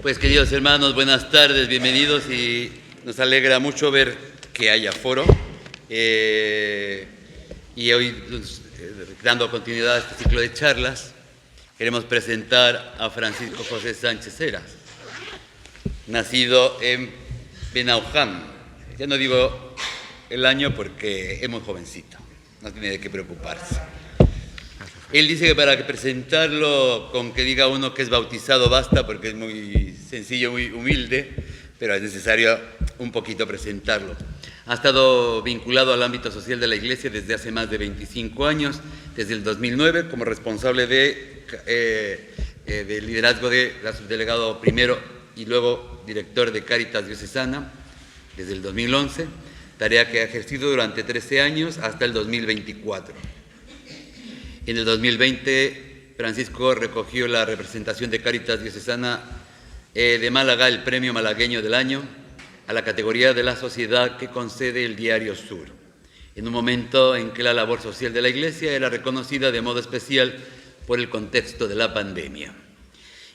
Pues queridos hermanos, buenas tardes, bienvenidos y nos alegra mucho ver que haya foro. Y hoy, dando continuidad a este ciclo de charlas, queremos presentar a Francisco José Sánchez Heras, nacido en Benauján. Ya no digo el año porque es muy jovencito, no tiene de qué preocuparse. Él dice que para presentarlo, con que diga uno que es bautizado basta, porque es muy sencillo, muy humilde, pero es necesario un poquito presentarlo. Ha estado vinculado al ámbito social de la Iglesia desde hace más de 25 años, desde el 2009, como responsable de liderazgo de la subdelegado primero y luego director de Cáritas Diocesana, desde el 2011, tarea que ha ejercido durante 13 años hasta el 2024. En el 2020, Francisco recogió la representación de Cáritas Diocesana de Málaga, el Premio Malagueño del Año, a la categoría de la sociedad que concede el Diario Sur, en un momento en que la labor social de la Iglesia era reconocida de modo especial por el contexto de la pandemia.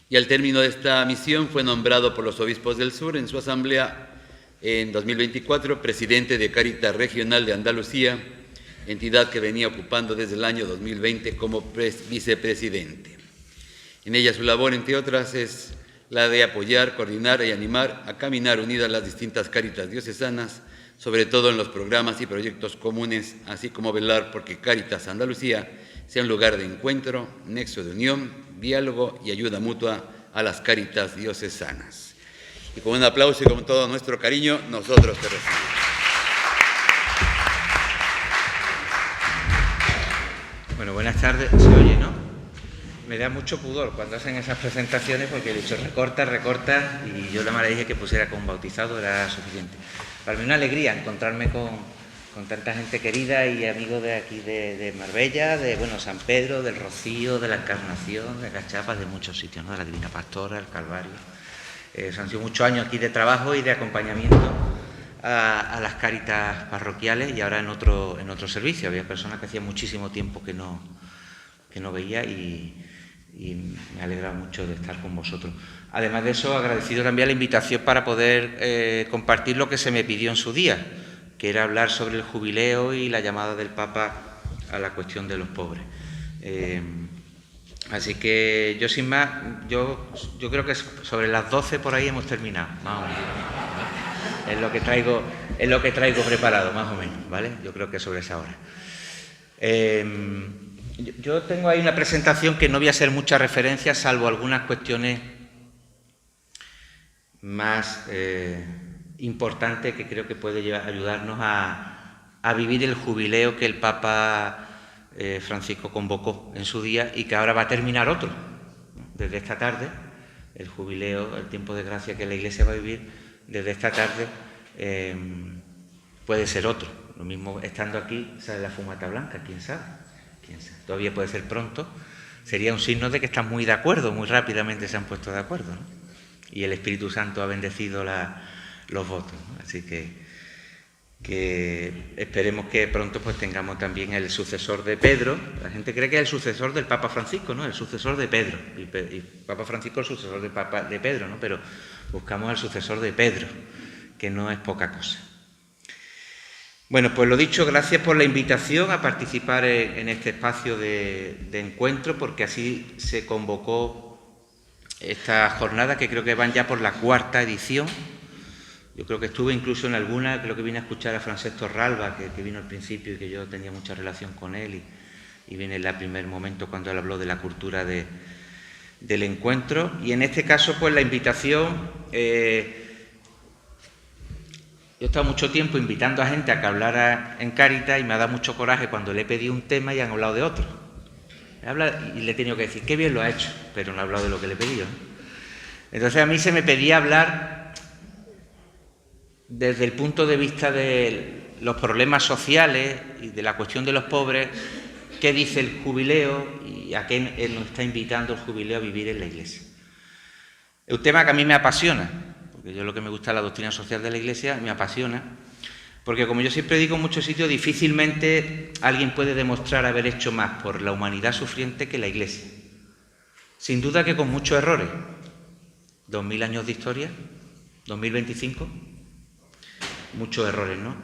Y al término de esta misión fue nombrado por los obispos del Sur en su asamblea en 2024 presidente de Cáritas Regional de Andalucía, entidad que venía ocupando desde el año 2020 como vicepresidente. En ella su labor, entre otras, es la de apoyar, coordinar y animar a caminar unidas las distintas Cáritas diocesanas, sobre todo en los programas y proyectos comunes, así como velar porque Cáritas Andalucía sea un lugar de encuentro, nexo de unión, diálogo y ayuda mutua a las Cáritas diocesanas. Y con un aplauso y con todo nuestro cariño, nosotros te recibimos. Bueno, buenas tardes. ¿Se oye, no? Me da mucho pudor cuando hacen esas presentaciones porque he dicho recorta y yo la madre dije que pusiera con bautizado era suficiente. Para mí una alegría encontrarme con tanta gente querida y amigos de aquí de Marbella, de San Pedro, del Rocío, de la Encarnación, de Cachapas, de muchos sitios, ¿no? De la Divina Pastora, el Calvario. Han sido muchos años aquí de trabajo y de acompañamiento a las Cáritas parroquiales y ahora en otro servicio. Había personas que hacía muchísimo tiempo que no veía y me alegra mucho de estar con vosotros. Además de eso, agradecido también la invitación para poder compartir lo que se me pidió en su día, que era hablar sobre el jubileo y la llamada del Papa a la cuestión de los pobres. Así que yo sin más, yo creo que sobre las 12 por ahí hemos terminado, más o menos. Es lo que traigo preparado, más o menos, ¿vale? Yo creo que sobre esa hora. Yo tengo ahí una presentación que no voy a hacer muchas referencias, salvo algunas cuestiones más importantes que creo que puede ayudarnos a vivir el jubileo que el Papa Francisco convocó en su día y que ahora va a terminar otro. Desde esta tarde, el jubileo, el tiempo de gracia que la Iglesia va a vivir, desde esta tarde puede ser otro. Lo mismo estando aquí sale la fumata blanca, ¿quién sabe? Todavía puede ser pronto. Sería un signo de que están muy de acuerdo, muy rápidamente se han puesto de acuerdo, ¿no? Y el Espíritu Santo ha bendecido los votos, ¿no? Así que esperemos que pronto pues tengamos también el sucesor de Pedro. La gente cree que es el sucesor del Papa Francisco, ¿no? El sucesor de Pedro. Y Papa Francisco es el sucesor de Pedro, ¿no? Pero buscamos al sucesor de Pedro, que no es poca cosa. Bueno, pues lo dicho, gracias por la invitación a participar en este espacio de encuentro, porque así se convocó esta jornada, que creo que van ya por la 4ª edición. Yo creo que estuve incluso en alguna, creo que vine a escuchar a Francesc Torralba, que vino al principio y que yo tenía mucha relación con él, y vine en el primer momento cuando él habló de la cultura del encuentro. Y en este caso, pues la invitación... Yo he estado mucho tiempo invitando a gente a que hablara en Cáritas y me ha dado mucho coraje cuando le he pedido un tema y han hablado de otro. Y le he tenido que decir, qué bien lo ha hecho, pero no ha hablado de lo que le he pedido, ¿no? Entonces a mí se me pedía hablar desde el punto de vista de los problemas sociales y de la cuestión de los pobres, qué dice el jubileo y a qué nos está invitando el jubileo a vivir en la Iglesia. Es un tema que a mí me apasiona, porque yo lo que me gusta es la doctrina social de la Iglesia, me apasiona, porque como yo siempre digo en muchos sitios, difícilmente alguien puede demostrar haber hecho más por la humanidad sufriente que la Iglesia. Sin duda que con muchos errores, 2000 años de historia, 2025, muchos errores, ¿no?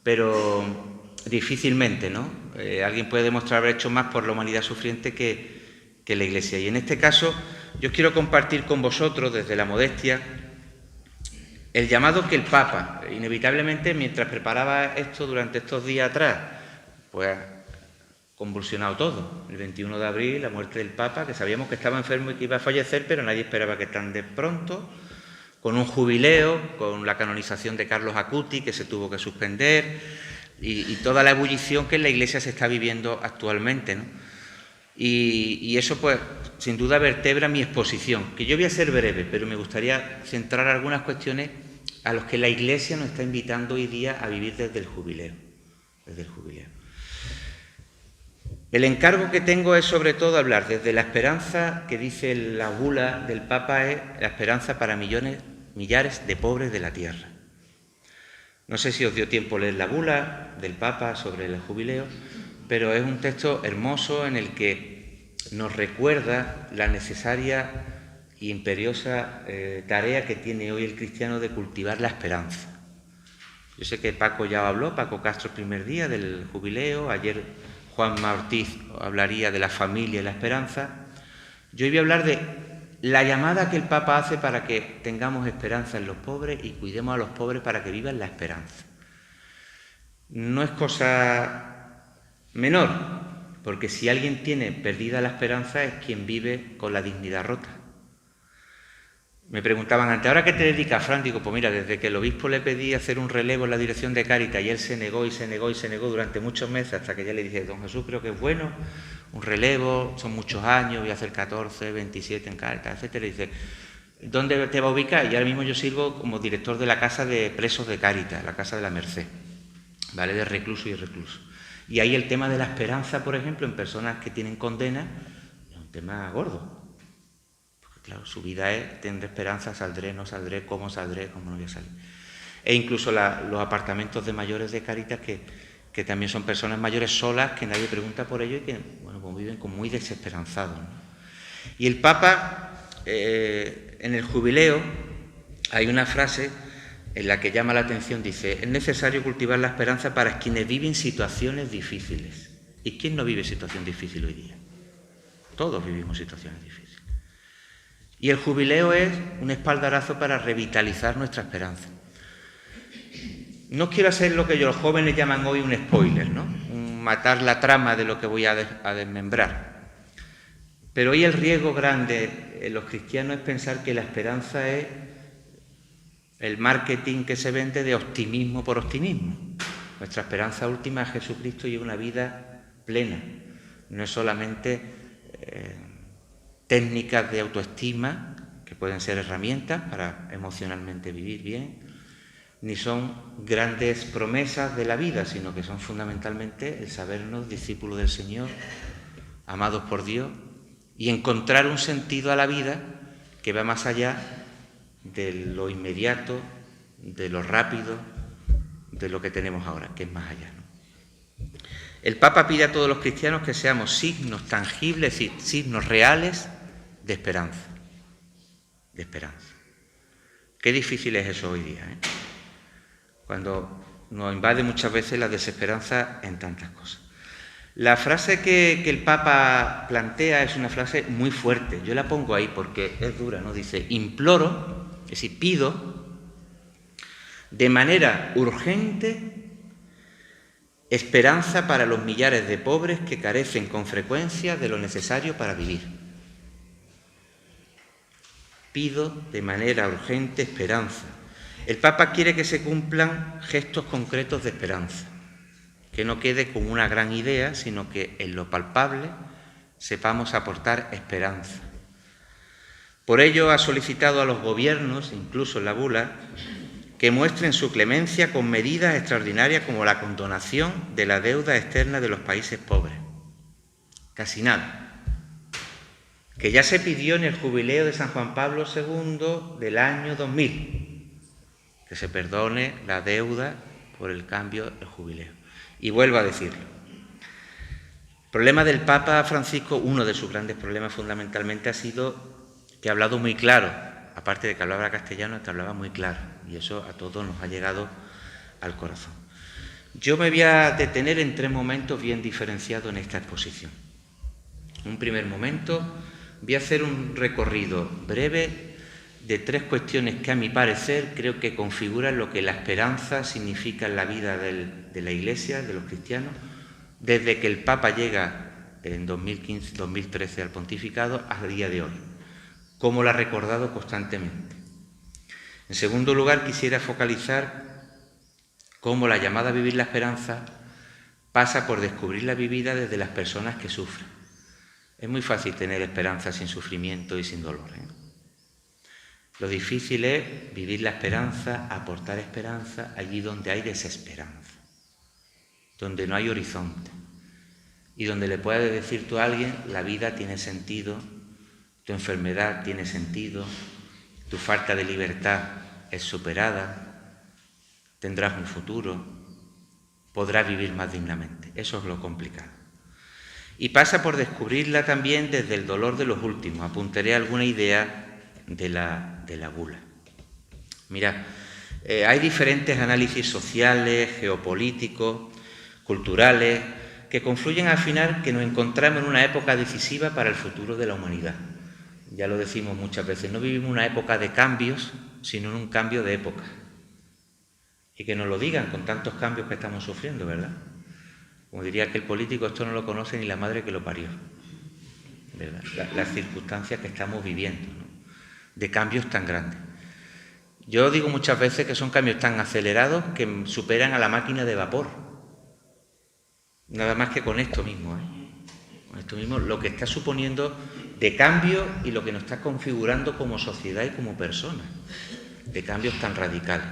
Pero difícilmente, ¿no? Alguien puede demostrar haber hecho más por la humanidad sufriente que la Iglesia. Y en este caso, yo quiero compartir con vosotros, desde la modestia, el llamado que el Papa, inevitablemente, mientras preparaba esto durante estos días atrás, pues ha convulsionado todo. El 21 de abril, la muerte del Papa, que sabíamos que estaba enfermo y que iba a fallecer, pero nadie esperaba que tan de pronto, con un jubileo, con la canonización de Carlos Acuti, que se tuvo que suspender, y toda la ebullición que en la Iglesia se está viviendo actualmente, ¿no? Y eso, pues, sin duda vertebra mi exposición, que yo voy a ser breve, pero me gustaría centrar algunas cuestiones a los que la Iglesia nos está invitando hoy día a vivir desde el jubileo. El encargo que tengo es, sobre todo, hablar desde la esperanza que dice la bula del Papa, es la esperanza para millares de pobres de la tierra. No sé si os dio tiempo leer la bula del Papa sobre el jubileo, pero es un texto hermoso en el que nos recuerda la necesaria y imperiosa tarea que tiene hoy el cristiano de cultivar la esperanza. Yo sé que Paco ya habló, Paco Castro, el primer día del jubileo, ayer Juanma Ortiz hablaría de la familia y la esperanza. Yo hoy voy a hablar de la llamada que el Papa hace para que tengamos esperanza en los pobres y cuidemos a los pobres para que vivan la esperanza. No es cosa menor, porque si alguien tiene perdida la esperanza es quien vive con la dignidad rota. Me preguntaban antes, ¿ahora qué te dedicas, Fran? Digo, pues mira, desde que el obispo le pedí hacer un relevo en la dirección de Cáritas y él se negó durante muchos meses, hasta que ya le dije, don Jesús, creo que es bueno, un relevo, son muchos años, voy a hacer 14, 27 en Cáritas, etcétera. Y dice, ¿dónde te va a ubicar? Y ahora mismo yo sirvo como director de la Casa de Presos de Cáritas, la Casa de la Merced, ¿vale? De reclusos y reclusos. Y ahí el tema de la esperanza, por ejemplo, en personas que tienen condena, es un tema gordo. Claro, su vida es, tendré esperanza, saldré, no saldré, cómo no voy a salir. E incluso los apartamentos de mayores de Cáritas, que también son personas mayores solas, que nadie pregunta por ello y que, bueno, pues viven como muy desesperanzados, ¿no? Y el Papa, en el jubileo, hay una frase en la que llama la atención, dice, es necesario cultivar la esperanza para quienes viven situaciones difíciles. ¿Y quién no vive situación difícil hoy día? Todos vivimos situaciones difíciles. Y el jubileo es un espaldarazo para revitalizar nuestra esperanza. No quiero hacer lo que los jóvenes llaman hoy un spoiler, ¿no? Matar la trama de lo que voy a desmembrar. Pero hoy el riesgo grande en los cristianos es pensar que la esperanza es el marketing que se vende de optimismo por optimismo. Nuestra esperanza última es Jesucristo y es una vida plena. No es solamente técnicas de autoestima, que pueden ser herramientas para emocionalmente vivir bien, ni son grandes promesas de la vida, sino que son fundamentalmente el sabernos discípulos del Señor, amados por Dios, y encontrar un sentido a la vida que va más allá de lo inmediato, de lo rápido, de lo que tenemos ahora, que es más allá, ¿no? El Papa pide a todos los cristianos que seamos signos tangibles y signos reales de esperanza. De esperanza. Qué difícil es eso hoy día, ¿eh? Cuando nos invade muchas veces la desesperanza en tantas cosas. La frase que el Papa plantea es una frase muy fuerte. Yo la pongo ahí porque es dura, ¿no? Dice, imploro, es decir, pido de manera urgente esperanza para los millares de pobres que carecen con frecuencia de lo necesario para vivir. Pido de manera urgente esperanza. El Papa quiere que se cumplan gestos concretos de esperanza, que no quede como una gran idea, sino que en lo palpable sepamos aportar esperanza. Por ello ha solicitado a los gobiernos, incluso en la bula, que muestren su clemencia con medidas extraordinarias como la condonación de la deuda externa de los países pobres. Casi nada. Que ya se pidió en el jubileo de San Juan Pablo II del año 2000, que se perdone la deuda por el cambio del jubileo. Y vuelvo a decirlo. El problema del Papa Francisco, uno de sus grandes problemas fundamentalmente ha sido que ha hablado muy claro aparte de que hablaba castellano, te hablaba muy claro, y eso a todos nos ha llegado al corazón. Yo me voy a detener en 3 momentos bien diferenciados en esta exposición. Un primer momento, voy a hacer un recorrido breve de 3 cuestiones que, a mi parecer, creo que configuran lo que la esperanza significa en la vida de la Iglesia, de los cristianos, desde que el Papa llega en 2015-2013 al pontificado hasta el día de hoy, como lo ha recordado constantemente. En segundo lugar, quisiera focalizar cómo la llamada a vivir la esperanza pasa por descubrir la vivida desde las personas que sufren. Es muy fácil tener esperanza sin sufrimiento y sin dolor, ¿eh? Lo difícil es vivir la esperanza, aportar esperanza allí donde hay desesperanza, donde no hay horizonte y donde le puedes decir tú a alguien: la vida tiene sentido, tu enfermedad tiene sentido, tu falta de libertad es superada, tendrás un futuro, podrás vivir más dignamente. Eso es lo complicado. Y pasa por descubrirla también desde el dolor de los últimos. Apuntaré alguna idea de la gula. Mirad, hay diferentes análisis sociales, geopolíticos, culturales, que confluyen al final que nos encontramos en una época decisiva para el futuro de la humanidad. Ya lo decimos muchas veces, no vivimos una época de cambios, sino en un cambio de época. Y que nos lo digan con tantos cambios que estamos sufriendo, ¿verdad? Como diría aquel político, esto no lo conoce ni la madre que lo parió, ¿verdad? Las circunstancias que estamos viviendo, ¿no? De cambios tan grandes. Yo digo muchas veces que son cambios tan acelerados que superan a la máquina de vapor. Nada más que con esto mismo, Con esto mismo, lo que está suponiendo de cambio y lo que nos está configurando como sociedad y como personas, de cambios tan radicales.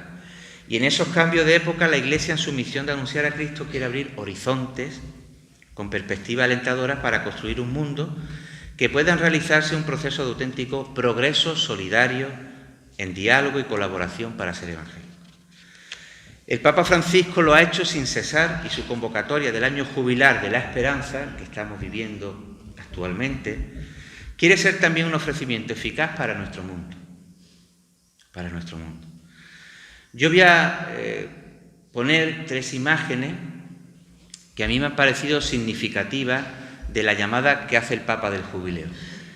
Y en esos cambios de época, la Iglesia, en su misión de anunciar a Cristo, quiere abrir horizontes con perspectivas alentadoras para construir un mundo que puedan realizarse un proceso de auténtico progreso solidario en diálogo y colaboración para ser evangélico. El Papa Francisco lo ha hecho sin cesar, y su convocatoria del año jubilar de la esperanza, que estamos viviendo actualmente, quiere ser también un ofrecimiento eficaz para nuestro mundo. Para nuestro mundo. Yo voy a poner 3 imágenes que a mí me han parecido significativas de la llamada que hace el Papa del jubileo.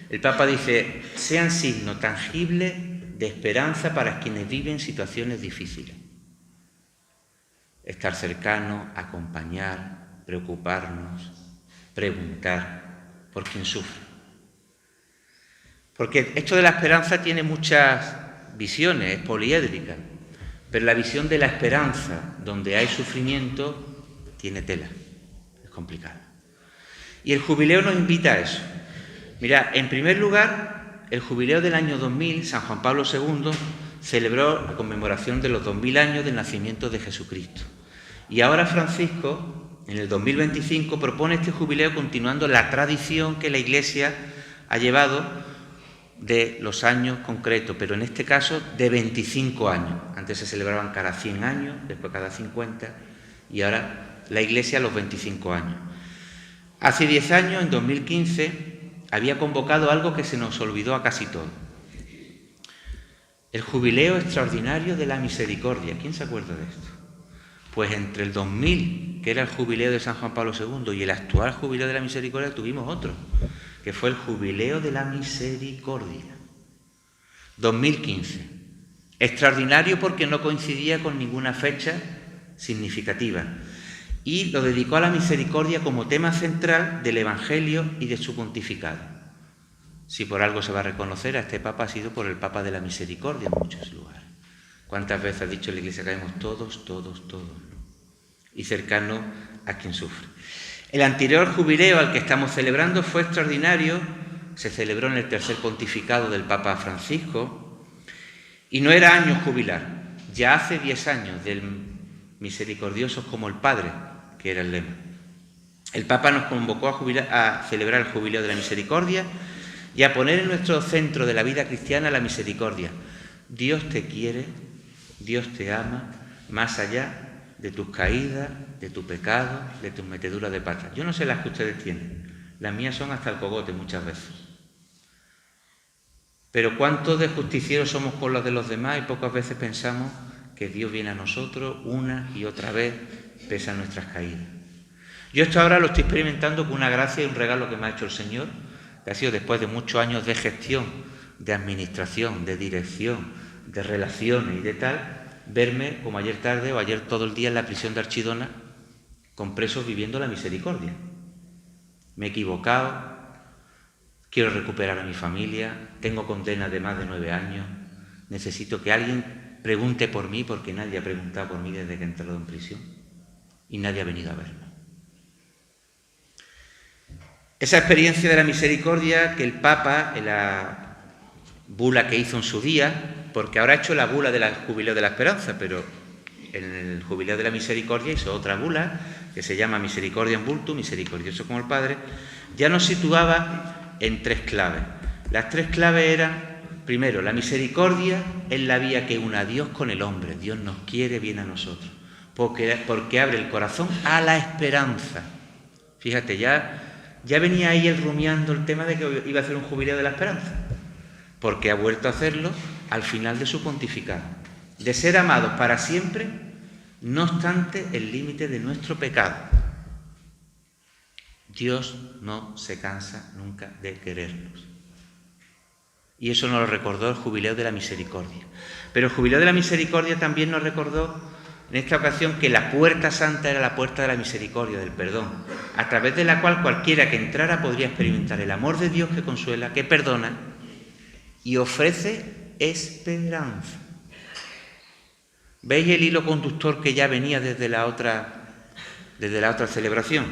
El Papa dice: sean signo tangible de esperanza para quienes viven situaciones difíciles. Estar cercano, acompañar, preocuparnos, preguntar por quien sufre. Porque esto de la esperanza tiene muchas visiones, es poliédrica, pero la visión de la esperanza, donde hay sufrimiento, tiene tela, es complicada. Y el jubileo nos invita a eso. Mirad, en primer lugar, el jubileo del año 2000, San Juan Pablo II celebró la conmemoración de los 2000 años del nacimiento de Jesucristo. Y ahora Francisco, en el 2025, propone este jubileo continuando la tradición que la Iglesia ha llevado de los años concretos, pero en este caso de 25 años. Antes se celebraban cada 100 años, después cada 50, y ahora la Iglesia los 25 años. Hace 10 años, en 2015, había convocado algo que se nos olvidó a casi todos. El jubileo extraordinario de la misericordia. ¿Quién se acuerda de esto? Pues entre el 2000, que era el jubileo de San Juan Pablo II, y el actual jubileo de la misericordia, tuvimos otro, que fue el jubileo de la misericordia. 2015. Extraordinario porque no coincidía con ninguna fecha significativa. Y lo dedicó a la misericordia como tema central del Evangelio y de su pontificado. Si por algo se va a reconocer a este Papa, ha sido por el Papa de la Misericordia en muchos lugares. ¿Cuántas veces ha dicho la Iglesia que caemos todos, ¿no? Y cercanos a quien sufre? El anterior jubileo al que estamos celebrando fue extraordinario, se celebró en el tercer pontificado del Papa Francisco, y no era año jubilar, ya hace 10 años del misericordiosos como el Padre, que era el lema. El Papa nos convocó a celebrar el jubileo de la misericordia y a poner en nuestro centro de la vida cristiana la misericordia. Dios te quiere, Dios te ama, más allá de tus caídas, de tu pecado, de tus meteduras de pata. Yo no sé las que ustedes tienen, las mías son hasta el cogote muchas veces. Pero ¿cuántos de justicieros somos por los de los demás y pocas veces pensamos que Dios viene a nosotros una y otra vez pese a nuestras caídas? Yo esto ahora lo estoy experimentando con una gracia y un regalo que me ha hecho el Señor, que ha sido después de muchos años de gestión, de administración, de dirección, de relaciones y de tal, verme como ayer tarde o ayer todo el día en la prisión de Archidona con presos viviendo la misericordia. Me he equivocado, quiero recuperar a mi familia, tengo condena de más de 9 años, necesito que alguien pregunte por mí porque nadie ha preguntado por mí desde que he entrado en prisión y nadie ha venido a verme. Esa experiencia de la misericordia que el Papa, en la bula que hizo en su día, porque ahora ha hecho la bula del Jubileo de la Esperanza, pero en el Jubileo de la Misericordia hizo otra bula que se llama Misericordiam Vultus, misericordioso como el Padre, ya nos situaba en 3 claves. Las 3 claves eran, primero, la misericordia es la vía que une a Dios con el hombre. Dios nos quiere bien a nosotros, porque abre el corazón a la esperanza. Fíjate, ya venía ahí él rumiando el tema de que iba a hacer un Jubileo de la Esperanza, porque ha vuelto a hacerlo al final de su pontificado, de ser amados para siempre, no obstante el límite de nuestro pecado. Dios no se cansa nunca de querernos. Y eso nos lo recordó el Jubileo de la Misericordia. Pero el Jubileo de la Misericordia también nos recordó en esta ocasión que la puerta santa era la puerta de la misericordia, del perdón, a través de la cual cualquiera que entrara podría experimentar el amor de Dios que consuela, que perdona y ofrece esperanza. ¿Veis el hilo conductor que ya venía desde la otra celebración?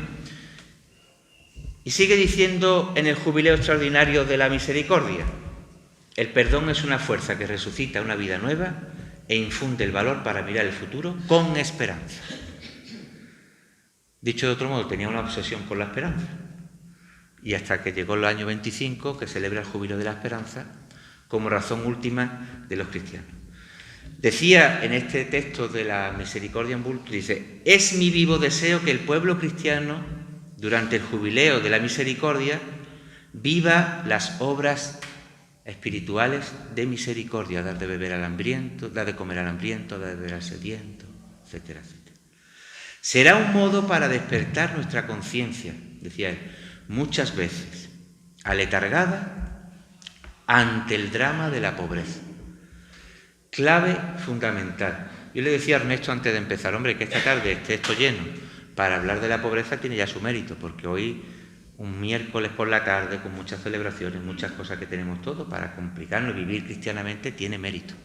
Y sigue diciendo en el Jubileo extraordinario de la Misericordia: el perdón es una fuerza que resucita una vida nueva e infunde el valor para mirar el futuro con esperanza. Dicho de otro modo, tenía una obsesión con la esperanza. Y hasta que llegó el año 25, que celebra el Jubileo de la Esperanza, como razón última de los cristianos. Decía en este texto de la Misericordiam Vultus, dice: es mi vivo deseo que el pueblo cristiano, durante el Jubileo de la Misericordia, viva las obras espirituales de misericordia, dar de beber al hambriento, dar de comer al hambriento, dar de beber al sediento, etcétera, etcétera. Será un modo para despertar nuestra conciencia, decía él, muchas veces aletargada ante el drama de la pobreza. Clave fundamental. Yo le decía a Ernesto antes de empezar, hombre, que esta tarde esté esto lleno para hablar de la pobreza tiene ya su mérito, porque hoy, un miércoles por la tarde, con muchas celebraciones, muchas cosas que tenemos todos, para complicarnos y vivir cristianamente tiene mérito.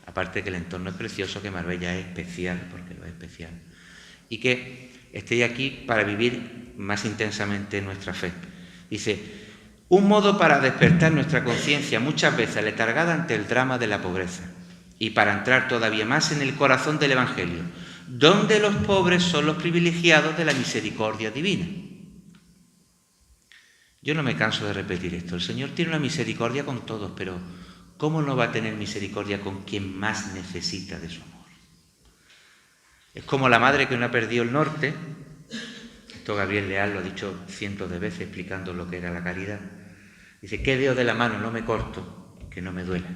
Aparte que el entorno es precioso, que Marbella es especial, porque lo es especial. Y que estéis aquí para vivir más intensamente nuestra fe. Dice: un modo para despertar nuestra conciencia, muchas veces aletargada ante el drama de la pobreza, y para entrar todavía más en el corazón del Evangelio, donde los pobres son los privilegiados de la misericordia divina. Yo no me canso de repetir esto. El Señor tiene una misericordia con todos, pero ¿cómo no va a tener misericordia con quien más necesita de su amor? Es como la madre que no ha perdido el norte. Esto Gabriel Leal lo ha dicho cientos de veces explicando lo que era la caridad. Dice: ¿qué dedo de la mano no me corto que no me duela?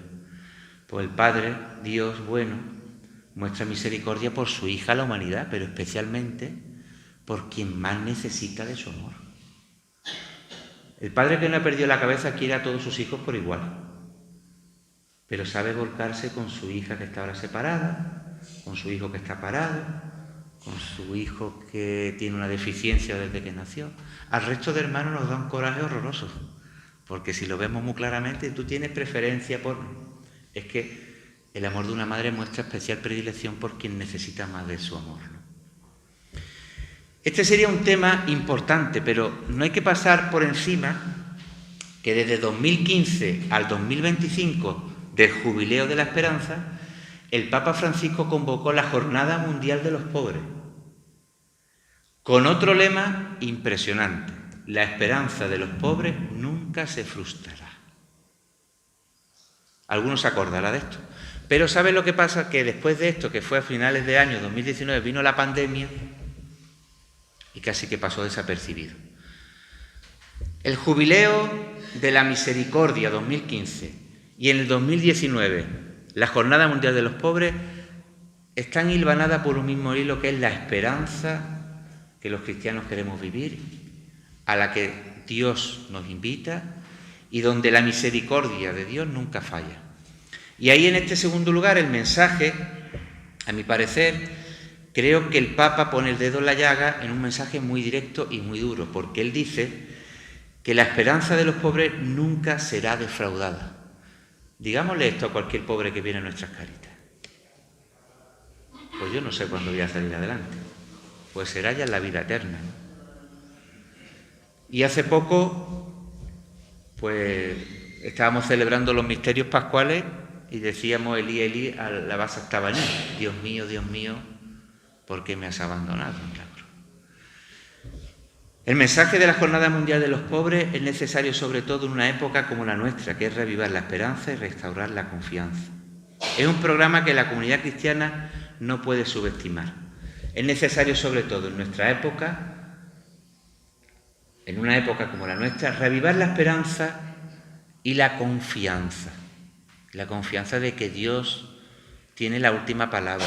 Pues el Padre, Dios bueno, muestra misericordia por su hija, la humanidad, pero especialmente por quien más necesita de su amor. El padre que no ha perdido la cabeza quiere a todos sus hijos por igual, pero sabe volcarse con su hija que está ahora separada, con su hijo que está parado, con su hijo que tiene una deficiencia desde que nació. Al resto de hermanos nos da un coraje horroroso, porque si lo vemos muy claramente, tú tienes preferencia por... Es que el amor de una madre muestra especial predilección por quien necesita más de su amor, ¿no? Este sería un tema importante, pero no hay que pasar por encima que desde 2015 al 2025 del Jubileo de la Esperanza, el Papa Francisco convocó la Jornada Mundial de los Pobres, con otro lema impresionante: la esperanza de los pobres nunca se frustrará. Algunos se acordará de esto. Pero ¿saben lo que pasa? Que después de esto, que fue a finales de año 2019, vino la pandemia y casi que pasó desapercibido. El Jubileo de la Misericordia 2015 y en el 2019 la Jornada Mundial de los Pobres están hilvanadas por un mismo hilo, que es la esperanza que los cristianos queremos vivir, a la que Dios nos invita y donde la misericordia de Dios nunca falla. Y ahí, en este segundo lugar, el mensaje, a mi parecer, creo que el Papa pone el dedo en la llaga en un mensaje muy directo y muy duro, porque él dice que la esperanza de los pobres nunca será defraudada. Digámosle esto a cualquier pobre que viene a nuestras Cáritas. Pues yo no sé cuándo voy a salir adelante. Pues será ya en la vida eterna, ¿no? Y hace poco, pues, estábamos celebrando los misterios pascuales y decíamos Elí, Elí, lama sabachthani. Dios mío, ¿por qué me has abandonado? El mensaje de la Jornada Mundial de los Pobres es necesario sobre todo en una época como la nuestra, que es reavivar la esperanza y restaurar la confianza. Es un programa que la comunidad cristiana no puede subestimar. Es necesario sobre todo en nuestra época, en una época como la nuestra, reavivar la esperanza y la confianza de que Dios tiene la última palabra,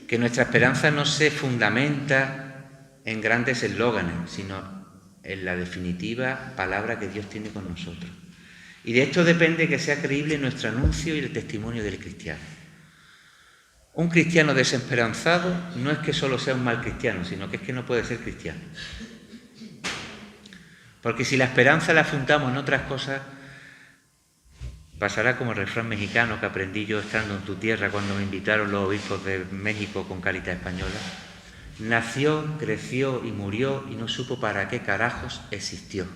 que nuestra esperanza no se fundamenta en grandes eslóganes, sino en la definitiva palabra que Dios tiene con nosotros. Y de esto depende que sea creíble nuestro anuncio y el testimonio del cristiano. Un cristiano desesperanzado no es que solo sea un mal cristiano, sino que es que no puede ser cristiano. Porque si la esperanza la fundamos en otras cosas, pasará como el refrán mexicano que aprendí yo estando en tu tierra cuando me invitaron los obispos de México con Cáritas Española. Nació, creció y murió y no supo para qué carajos existió.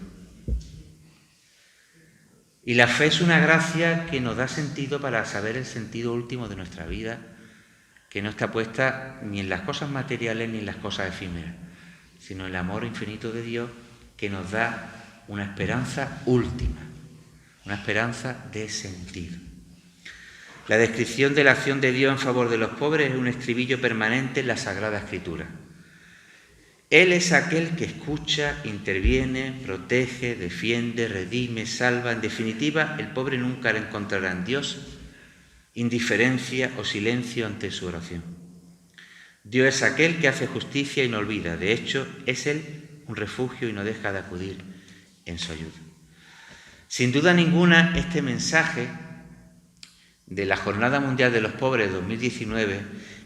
Y la fe es una gracia que nos da sentido para saber el sentido último de nuestra vida, que no está puesta ni en las cosas materiales ni en las cosas efímeras, sino en el amor infinito de Dios, que nos da una esperanza última, una esperanza de sentido. La descripción de la acción de Dios en favor de los pobres es un estribillo permanente en la Sagrada Escritura. Él es aquel que escucha, interviene, protege, defiende, redime, salva. En definitiva, el pobre nunca le encontrará en Dios indiferencia o silencio ante su oración. Dios es aquel que hace justicia y no olvida. De hecho, es Él un refugio y no deja de acudir en su ayuda. Sin duda ninguna, este mensaje de la Jornada Mundial de los Pobres 2019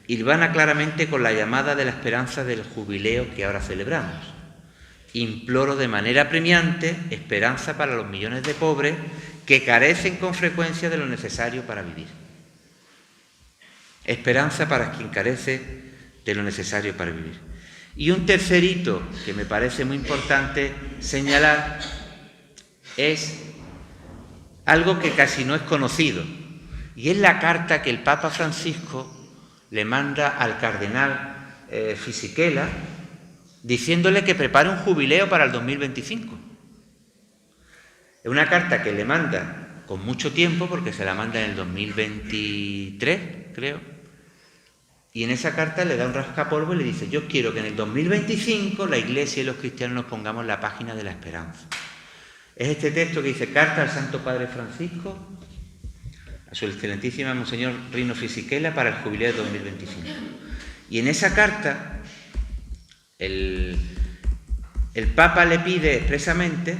hilvana claramente con la llamada de la esperanza del jubileo que ahora celebramos. Imploro de manera apremiante esperanza para los millones de pobres que carecen con frecuencia de lo necesario para vivir. Esperanza para quien carece de lo necesario para vivir. Y un tercer hito que me parece muy importante señalar es algo que casi no es conocido, y es la carta que el Papa Francisco le manda al cardenal Fisichella diciéndole que prepare un jubileo para el 2025. Es una carta que le manda con mucho tiempo, porque se la manda en el 2023, creo, y en esa carta le da un rascapolvo y le dice: yo quiero que en el 2025 la Iglesia y los cristianos nos pongamos en la página de la esperanza. Es este texto que dice: carta al Santo Padre Francisco, a su excelentísima Monseñor Rino Fisichella, para el jubileo de 2025. Y en esa carta el Papa le pide expresamente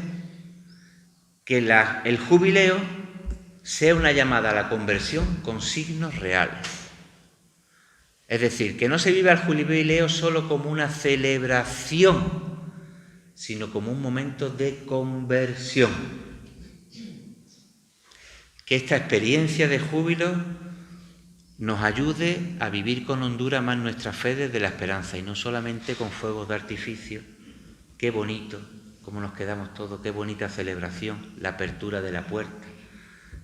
que el jubileo sea una llamada a la conversión con signos reales. Es decir, que no se viva el jubileo solo como una celebración, sino como un momento de conversión. Que esta experiencia de júbilo nos ayude a vivir con hondura más nuestra fe desde la esperanza y no solamente con fuegos de artificio. Qué bonito, cómo nos quedamos todos, qué bonita celebración, la apertura de la puerta,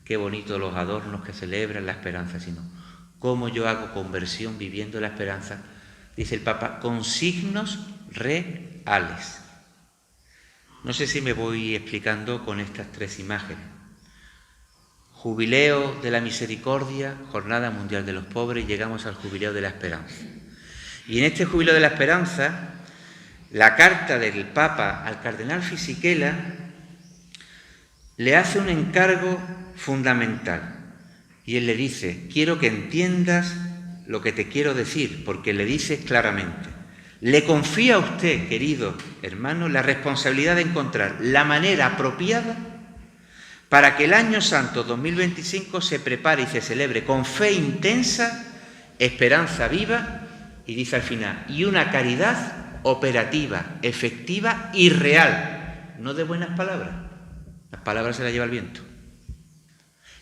qué bonito los adornos que celebran la esperanza, sino cómo yo hago conversión viviendo la esperanza, dice el Papa, con signos reales. No sé si me voy explicando con estas tres imágenes. Jubileo de la misericordia, Jornada Mundial de los Pobres, y llegamos al jubileo de la esperanza. Y en este jubileo de la esperanza, la carta del Papa al cardenal Fisichella le hace un encargo fundamental. Y él le dice, quiero que entiendas lo que te quiero decir, porque le dice claramente, le confía a usted, querido hermano, la responsabilidad de encontrar la manera apropiada para que el Año Santo 2025 se prepare y se celebre con fe intensa, esperanza viva, y dice al final, y una caridad operativa, efectiva y real, no de buenas palabras. Las palabras se las lleva el viento.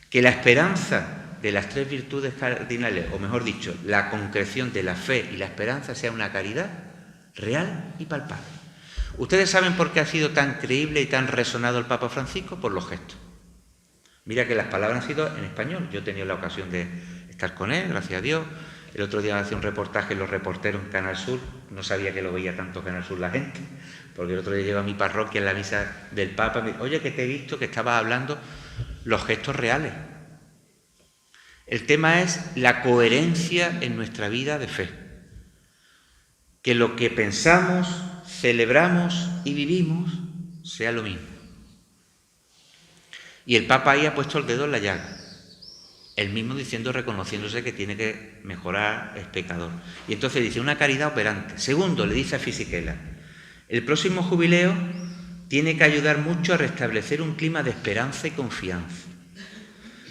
Que la esperanza de las tres virtudes cardinales, o mejor dicho, la concreción de la fe y la esperanza sea una caridad real y palpable. ¿Ustedes saben por qué ha sido tan creíble y tan resonado el Papa Francisco? Por los gestos. Mira que las palabras han sido en español. Yo he tenido la ocasión de estar con él, gracias a Dios. El otro día hacía un reportaje los reporteros en Canal Sur. No sabía que lo veía tanto Canal Sur la gente, porque el otro día llego a mi parroquia en la misa del Papa y me dice, oye, que te he visto que estabas hablando los gestos reales. El tema es la coherencia en nuestra vida de fe. Que lo que pensamos, celebramos y vivimos sea lo mismo. Y el Papa ahí ha puesto el dedo en la llaga. Él mismo diciendo, reconociéndose que tiene que mejorar, es pecador. Y entonces dice, una caridad operante. Segundo, le dice a Fisichella, el próximo jubileo tiene que ayudar mucho a restablecer un clima de esperanza y confianza,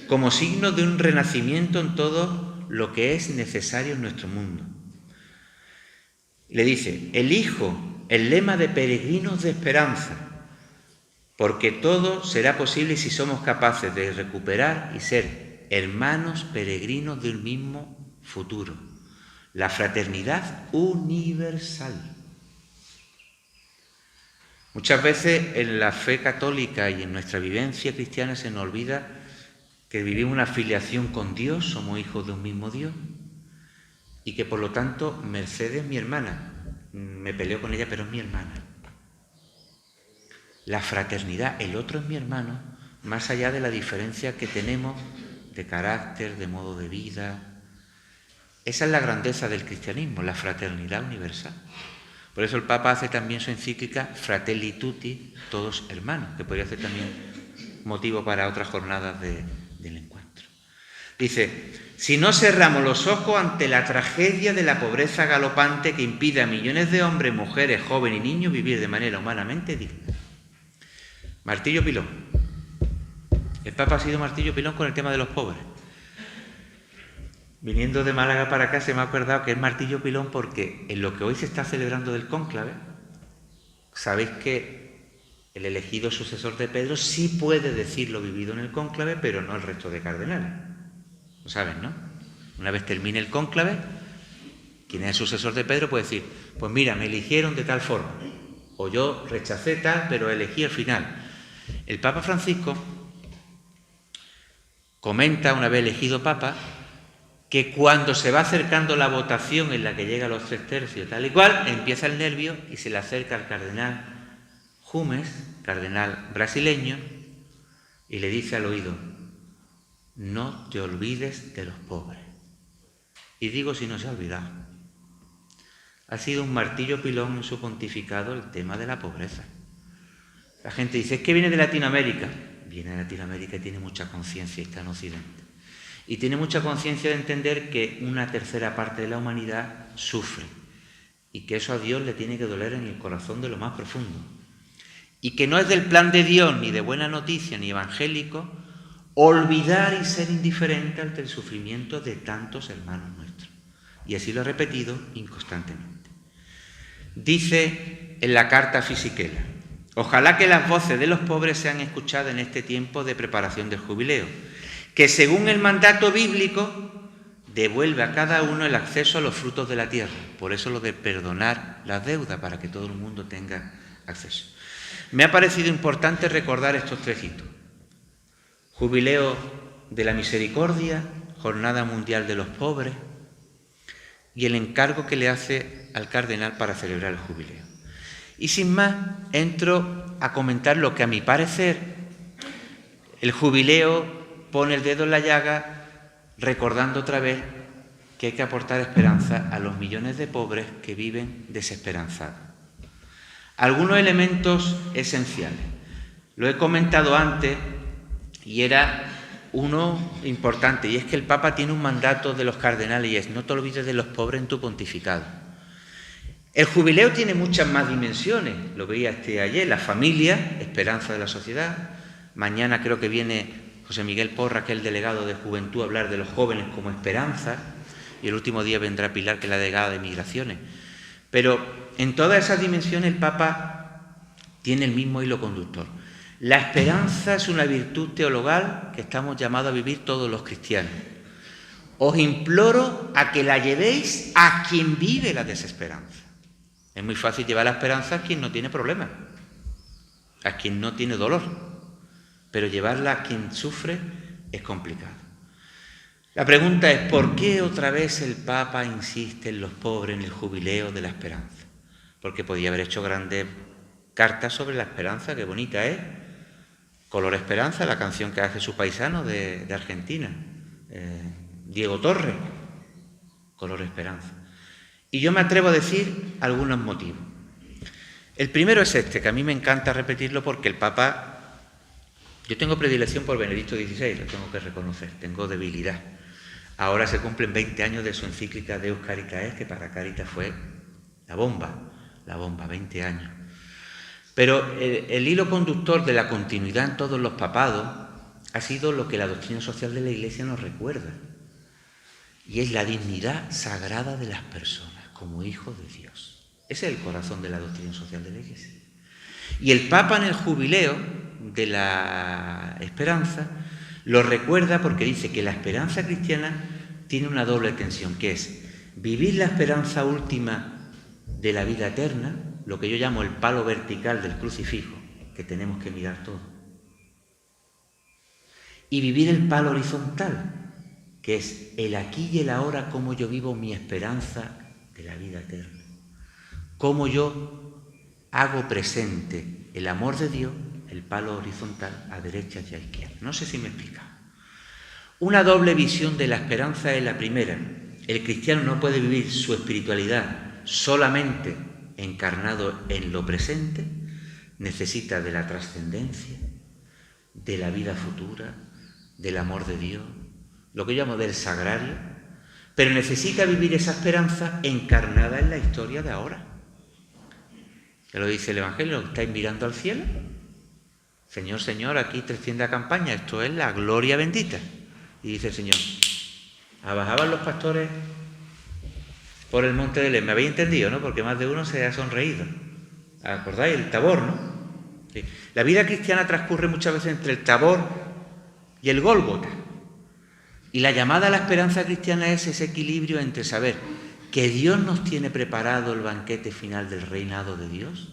como signo de un renacimiento en todo lo que es necesario en nuestro mundo. Le dice, elijo el lema de peregrinos de esperanza, porque todo será posible si somos capaces de recuperar y ser hermanos peregrinos de un mismo futuro, la fraternidad universal. Muchas veces en la fe católica y en nuestra vivencia cristiana se nos olvida que vivimos una filiación con Dios, somos hijos de un mismo Dios, y que por lo tanto Mercedes, mi hermana, me peleo con ella, pero es mi hermana. La fraternidad, el otro es mi hermano, más allá de la diferencia que tenemos de carácter, de modo de vida. Esa es la grandeza del cristianismo, la fraternidad universal. Por eso el Papa hace también su encíclica Fratelli Tutti, todos hermanos, que podría ser también motivo para otras jornadas del encuentro. Dice, si no cerramos los ojos ante la tragedia de la pobreza galopante que impide a millones de hombres, mujeres, jóvenes y niños vivir de manera humanamente digna. Martillo pilón. El Papa ha sido martillo pilón con el tema de los pobres. Viniendo de Málaga para acá se me ha acordado que es martillo pilón porque en lo que hoy se está celebrando del cónclave, sabéis que el elegido sucesor de Pedro sí puede decir lo vivido en el cónclave, pero no el resto de cardenales. Lo saben, ¿no? Una vez termine el cónclave, quien es el sucesor de Pedro puede decir, pues mira, me eligieron de tal forma, o yo rechacé tal, pero elegí al final. El Papa Francisco comenta, una vez elegido Papa, que cuando se va acercando la votación en la que llega a los 3/3 tal y cual, empieza el nervio y se le acerca al cardenal Jumes, cardenal brasileño, y le dice al oído, no te olvides de los pobres. Y digo si no se ha olvidado. Ha sido un martillo pilón en su pontificado el tema de la pobreza. La gente dice, es que viene de Latinoamérica. Viene de Latinoamérica y tiene mucha conciencia y está en Occidente. Y tiene mucha conciencia de entender que una tercera parte de la humanidad sufre y que eso a Dios le tiene que doler en el corazón de lo más profundo. Y que no es del plan de Dios, ni de buena noticia, ni evangélico, olvidar y ser indiferente ante el sufrimiento de tantos hermanos nuestros. Y así lo ha repetido inconstantemente. Dice en la carta a Fisichella, ojalá que las voces de los pobres sean escuchadas en este tiempo de preparación del jubileo, que según el mandato bíblico devuelve a cada uno el acceso a los frutos de la tierra. Por eso lo de perdonar las deudas, para que todo el mundo tenga acceso. Me ha parecido importante recordar estos tres hitos. Jubileo de la Misericordia, Jornada Mundial de los Pobres y el encargo que le hace al cardenal para celebrar el jubileo. Y sin más, entro a comentar lo que a mi parecer el jubileo pone el dedo en la llaga, recordando otra vez que hay que aportar esperanza a los millones de pobres que viven desesperanzados. Algunos elementos esenciales. Lo he comentado antes y era uno importante, y es que el Papa tiene un mandato de los cardenales y es: no te olvides de los pobres en tu pontificado. El jubileo tiene muchas más dimensiones, lo veía ayer: la familia, esperanza de la sociedad. Mañana creo que viene José Miguel Porras, que es el delegado de Juventud, a hablar de los jóvenes como esperanza, y el último día vendrá Pilar, que es la delegada de Migraciones. Pero en todas esas dimensiones el Papa tiene el mismo hilo conductor. La esperanza es una virtud teologal que estamos llamados a vivir todos los cristianos. Os imploro a que la llevéis a quien vive la desesperanza. Es muy fácil llevar la esperanza a quien no tiene problemas, a quien no tiene dolor, pero llevarla a quien sufre es complicado. La pregunta es: ¿por qué otra vez el Papa insiste en los pobres, en el jubileo de la esperanza? Porque podía haber hecho grandes cartas sobre la esperanza, qué bonita es. Color Esperanza, la canción que hace su paisano de Argentina, Diego Torres, Color Esperanza. Y yo me atrevo a decir algunos motivos. El primero es este, que a mí me encanta repetirlo porque el Papa... Yo tengo predilección por Benedicto XVI, lo tengo que reconocer, tengo debilidad. Ahora se cumplen 20 años de su encíclica Deus Caritas Est, que para Caritas fue la bomba, 20 años. Pero el hilo conductor de la continuidad en todos los papados ha sido lo que la doctrina social de la Iglesia nos recuerda, y es la dignidad sagrada de las personas como hijos de Dios. Ese es el corazón de la doctrina social de la Iglesia. Y el Papa en el jubileo de la esperanza lo recuerda porque dice que la esperanza cristiana tiene una doble tensión, que es vivir la esperanza última de la vida eterna, lo que yo llamo el palo vertical del crucifijo, que tenemos que mirar todo, y vivir el palo horizontal, que es el aquí y el ahora, cómo yo vivo mi esperanza de la vida eterna, cómo yo hago presente el amor de Dios, el palo horizontal a derecha y a izquierda. No sé si me explica. Una doble visión de la esperanza es la primera: el cristiano no puede vivir su espiritualidad solamente encarnado en lo presente, necesita de la trascendencia, de la vida futura, del amor de Dios, lo que yo llamo del sagrario, pero necesita vivir esa esperanza encarnada en la historia de ahora. ¿Qué lo dice el Evangelio? ¿Estáis mirando al cielo? Señor, Señor, aquí 300 campañas, esto es la gloria bendita. Y dice el Señor: bajaban los pastores por el monte de Belén. Me habéis entendido, ¿no? Porque más de uno se ha sonreído. ¿Acordáis? El Tabor, ¿no? Sí. La vida cristiana transcurre muchas veces entre el Tabor y el Gólgota. Y la llamada a la esperanza cristiana es ese equilibrio entre saber que Dios nos tiene preparado el banquete final del reinado de Dios,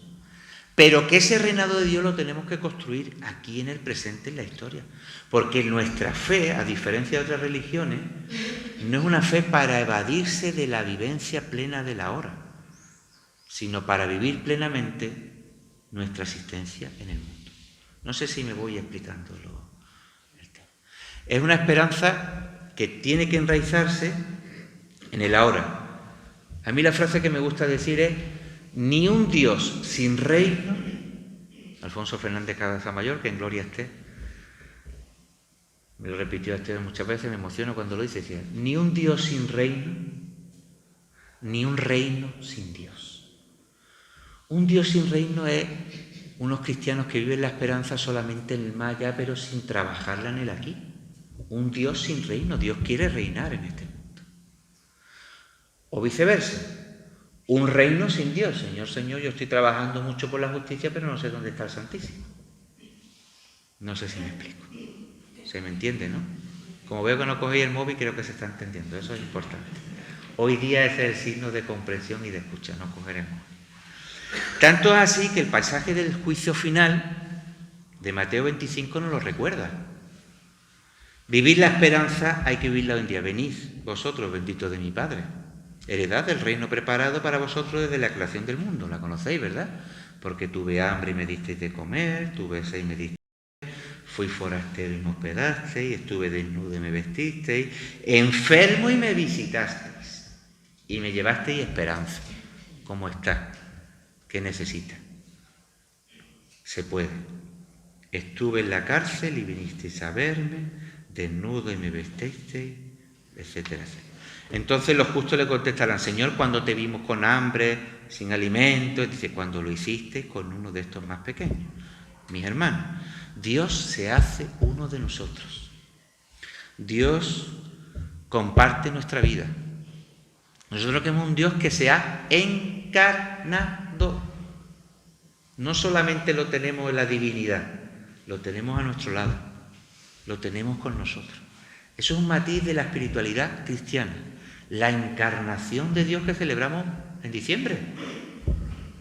pero que ese reinado de Dios lo tenemos que construir aquí en el presente, en la historia. Porque nuestra fe, a diferencia de otras religiones, no es una fe para evadirse de la vivencia plena de la hora, sino para vivir plenamente nuestra existencia en el mundo. No sé si me voy explicando el tema. Es una esperanza que tiene que enraizarse en el ahora. A mí la frase que me gusta decir es: ni un Dios sin reino. Alfonso Fernández Casamayor, que en gloria esté, me lo repitió muchas veces, me emociono cuando lo dice, decía: ni un Dios sin reino, ni un reino sin Dios. Un Dios sin reino es unos cristianos que viven la esperanza solamente en el más allá, pero sin trabajarla en el aquí. Un Dios sin reino, Dios quiere reinar en este mundo. O viceversa. Un reino sin Dios. Señor, Señor, yo estoy trabajando mucho por la justicia, pero no sé dónde está el Santísimo. No sé si me explico. Se me entiende, ¿no? Como veo que no cogéis el móvil, creo que se está entendiendo. Eso es importante. Hoy día ese es el signo de comprensión y de escucha, no coger el móvil. Tanto es así que el pasaje del juicio final de Mateo 25 nos lo recuerda. Vivir la esperanza hay que vivirla hoy en día. Venid vosotros, benditos de mi Padre, heredad del reino preparado para vosotros desde la creación del mundo. La conocéis, ¿verdad? Porque tuve hambre y me disteis de comer, tuve sed y me disteis, fui forastero y me hospedasteis, estuve desnudo y me vestisteis, enfermo y me visitasteis, y me llevasteis esperanza. ¿Cómo está? ¿Qué necesita? Se puede. Estuve en la cárcel y vinisteis a verme, desnudo y me vestisteis, etcétera, etcétera. Entonces los justos le contestarán: Señor, cuando te vimos con hambre, sin alimento, dice, cuando lo hiciste con uno de estos más pequeños. Mis hermanos, Dios se hace uno de nosotros. Dios comparte nuestra vida. Nosotros queremos un Dios que se ha encarnado. No solamente lo tenemos en la divinidad, lo tenemos a nuestro lado, lo tenemos con nosotros. Eso es un matiz de la espiritualidad cristiana, la encarnación de Dios que celebramos en diciembre,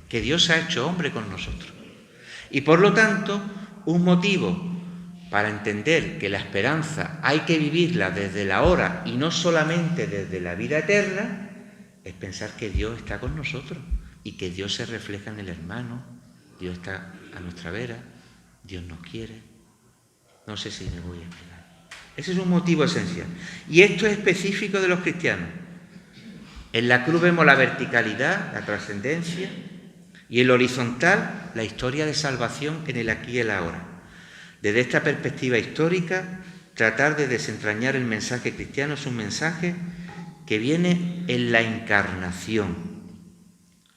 que Dios se ha hecho hombre con nosotros. Y por lo tanto, un motivo para entender que la esperanza hay que vivirla desde la hora y no solamente desde la vida eterna, es pensar que Dios está con nosotros y que Dios se refleja en el hermano, Dios está a nuestra vera, Dios nos quiere. No sé si me voy a explicar. Ese es un motivo esencial. Y esto es específico de los cristianos. En la cruz vemos la verticalidad, la trascendencia, y en lo horizontal, la historia de salvación en el aquí y el ahora. Desde esta perspectiva histórica, tratar de desentrañar el mensaje cristiano es un mensaje que viene en la encarnación.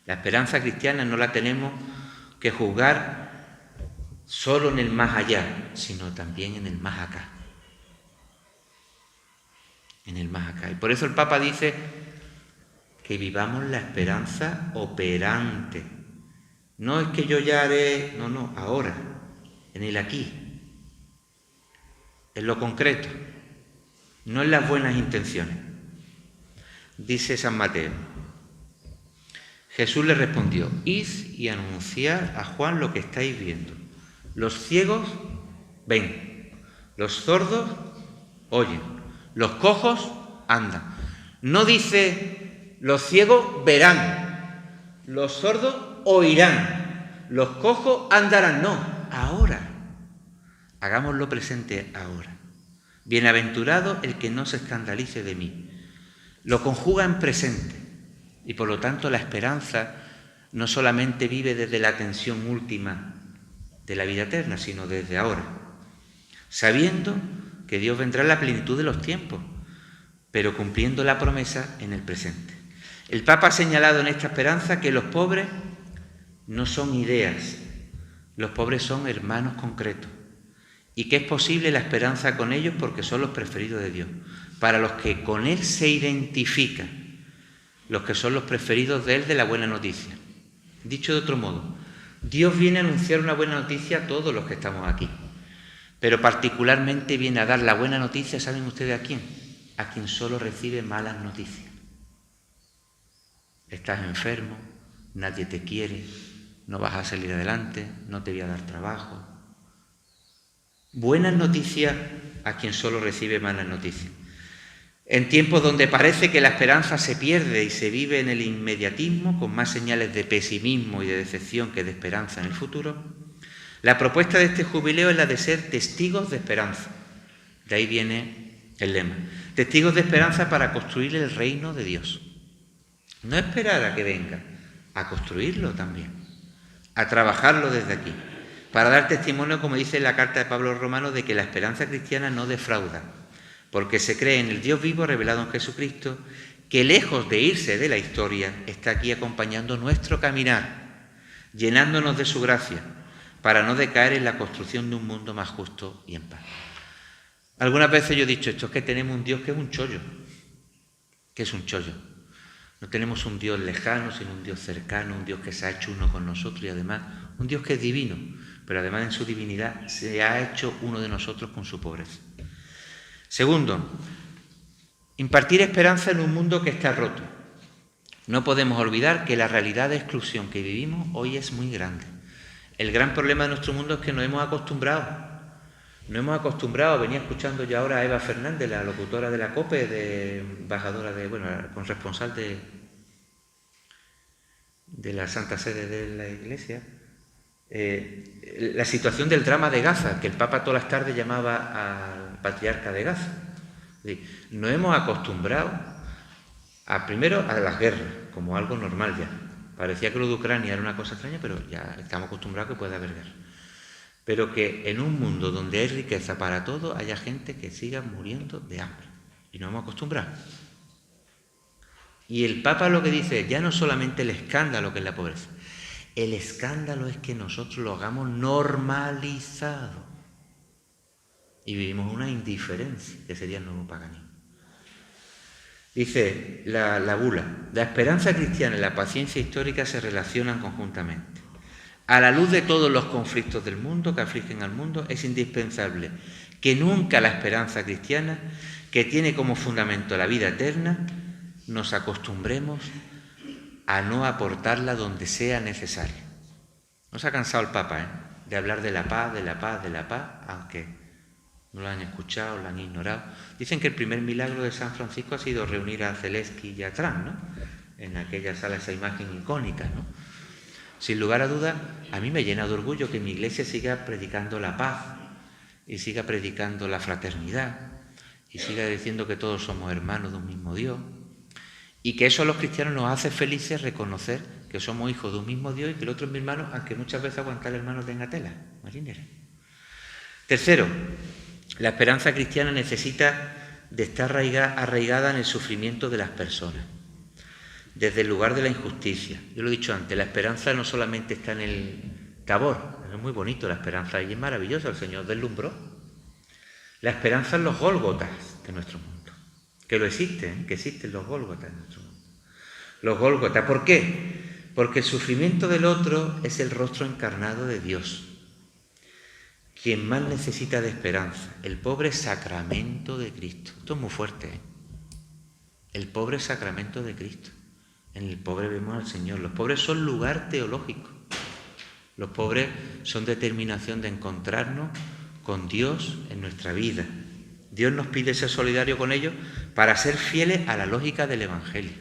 La esperanza cristiana no la tenemos que juzgar solo en el más allá, sino también en el más acá. En el más acá. Y por eso el Papa dice que vivamos la esperanza operante. No es que yo ya haré, no, ahora, en el aquí, en lo concreto, no en las buenas intenciones. Dice San Mateo: Jesús le respondió: id y anunciad a Juan lo que estáis viendo. Los ciegos ven, los sordos oyen, los cojos andan. No dice los ciegos verán, los sordos oirán, los cojos andarán. No, ahora. Hagámoslo presente ahora. Bienaventurado el que no se escandalice de mí. Lo conjuga en presente y por lo tanto la esperanza no solamente vive desde la tensión última de la vida eterna, sino desde ahora, sabiendo que Dios vendrá en la plenitud de los tiempos, pero cumpliendo la promesa en el presente. El Papa ha señalado en esta esperanza que los pobres no son ideas, los pobres son hermanos concretos, y que es posible la esperanza con ellos porque son los preferidos de Dios, para los que con Él se identifican, los que son los preferidos de Él de la buena noticia. Dicho de otro modo, Dios viene a anunciar una buena noticia a todos los que estamos aquí, pero particularmente viene a dar la buena noticia, ¿saben ustedes a quién? A quien solo recibe malas noticias. Estás enfermo, nadie te quiere, no vas a salir adelante, no te voy a dar trabajo. Buenas noticias a quien solo recibe malas noticias. En tiempos donde parece que la esperanza se pierde y se vive en el inmediatismo, con más señales de pesimismo y de decepción que de esperanza en el futuro, la propuesta de este jubileo es la de ser testigos de esperanza. De ahí viene el lema. Testigos de esperanza para construir el reino de Dios. No esperar a que venga, a construirlo también, a trabajarlo desde aquí, para dar testimonio, como dice la carta de Pablo a los Romanos, de que la esperanza cristiana no defrauda, porque se cree en el Dios vivo revelado en Jesucristo, que lejos de irse de la historia, está aquí acompañando nuestro caminar, llenándonos de su gracia, para no decaer en la construcción de un mundo más justo y en paz. Algunas veces yo he dicho esto, es que tenemos un Dios que es un chollo. ¿Qué es un chollo? No tenemos un Dios lejano, sino un Dios cercano, un Dios que se ha hecho uno con nosotros y además un Dios que es divino, pero además en su divinidad se ha hecho uno de nosotros con su pobreza. Segundo, impartir esperanza en un mundo que está roto. No podemos olvidar que la realidad de exclusión que vivimos hoy es muy grande. El gran problema de nuestro mundo es que nos hemos acostumbrado. Venía escuchando ya ahora a Eva Fernández, la locutora de la COPE, embajadora corresponsal de la Santa Sede de la Iglesia, la situación del drama de Gaza, que el Papa todas las tardes llamaba al patriarca de Gaza. Nos hemos acostumbrado primero a las guerras, como algo normal ya. Parecía que lo de Ucrania era una cosa extraña, pero ya estamos acostumbrados a que puede haber guerra. pero que en un mundo donde hay riqueza para todo haya gente que siga muriendo de hambre. Y nos hemos acostumbrado. Y el Papa lo que dice, ya no solamente el escándalo que es la pobreza, el escándalo es que nosotros lo hagamos normalizado. Y vivimos una indiferencia, que sería el nuevo paganismo. Dice la bula, la esperanza cristiana y la paciencia histórica se relacionan conjuntamente. A la luz de todos los conflictos del mundo que afligen al mundo, es indispensable que nunca la esperanza cristiana, que tiene como fundamento la vida eterna, nos acostumbremos a no aportarla donde sea necesario. No se ha cansado el Papa de hablar de la paz, de la paz, de la paz, aunque no lo han escuchado, lo han ignorado. Dicen que el primer milagro de San Francisco ha sido reunir a Zelensky y a Trump, ¿no? En aquella sala, esa imagen icónica, ¿no? Sin lugar a dudas, a mí me llena de orgullo que mi iglesia siga predicando la paz y siga predicando la fraternidad y siga diciendo que todos somos hermanos de un mismo Dios y que eso a los cristianos nos hace felices reconocer que somos hijos de un mismo Dios y que el otro es mi hermano, aunque muchas veces aguantar el hermano tenga tela marinera. Tercero, la esperanza cristiana necesita de estar arraigada en el sufrimiento de las personas, desde el lugar de la injusticia. Yo lo he dicho antes, la esperanza no solamente está en el Tabor, es muy bonito la esperanza y es maravillosa, el Señor deslumbró. La esperanza en los Gólgotas de nuestro mundo, que lo existen, que existen los Gólgotas de nuestro mundo. Los Gólgotas, ¿por qué? Porque el sufrimiento del otro es el rostro encarnado de Dios. Quien más necesita de esperanza, el pobre sacramento de Cristo. Esto es muy fuerte, ¿eh? El pobre sacramento de Cristo. En el pobre vemos al Señor. Los pobres son lugar teológico. Los pobres son determinación de encontrarnos con Dios en nuestra vida. Dios nos pide ser solidario con ellos para ser fieles a la lógica del Evangelio.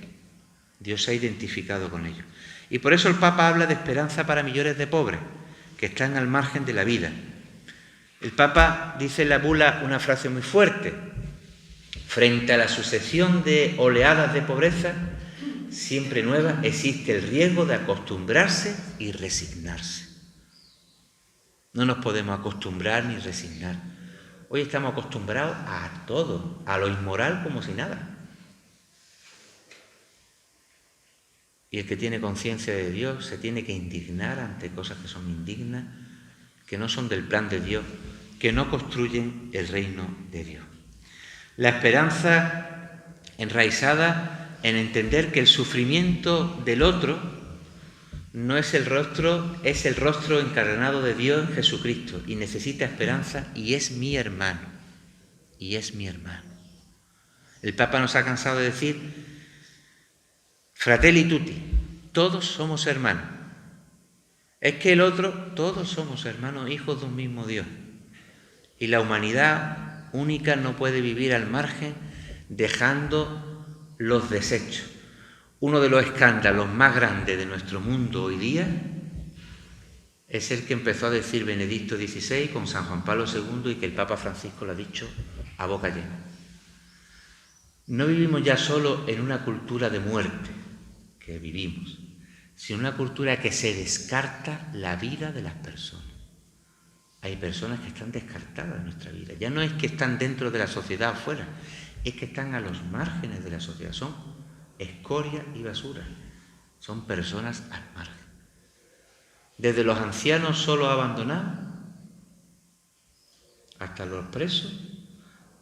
Dios se ha identificado con ellos. Y por eso el Papa habla de esperanza para millones de pobres que están al margen de la vida. El Papa dice en la bula una frase muy fuerte. Frente a la sucesión de oleadas de pobreza, siempre nueva, existe el riesgo de acostumbrarse y resignarse. No nos podemos acostumbrar ni resignar. Hoy estamos acostumbrados a todo, a lo inmoral como si nada. Y el que tiene conciencia de Dios se tiene que indignar ante cosas que son indignas, que no son del plan de Dios, que no construyen el reino de Dios. La esperanza enraizada en entender que el sufrimiento del otro no es el rostro, es el rostro encarnado de Dios en Jesucristo y necesita esperanza y es mi hermano, y es mi hermano. El Papa nos ha cansado de decir, fratelli tutti, todos somos hermanos. Es que el otro, todos somos hermanos, hijos de un mismo Dios. Y la humanidad única no puede vivir al margen dejando los desechos. Uno de los escándalos más grandes de nuestro mundo hoy día es el que empezó a decir Benedicto XVI con San Juan Pablo II y que el Papa Francisco lo ha dicho a boca llena. No vivimos ya solo en una cultura de muerte, que vivimos, sino una cultura que se descarta la vida de las personas. Hay personas que están descartadas de nuestra vida. Ya no es que están dentro de la sociedad afuera, es que están a los márgenes de la sociedad. Son escoria y basura. Son personas al margen. Desde los ancianos solo abandonados, hasta los presos,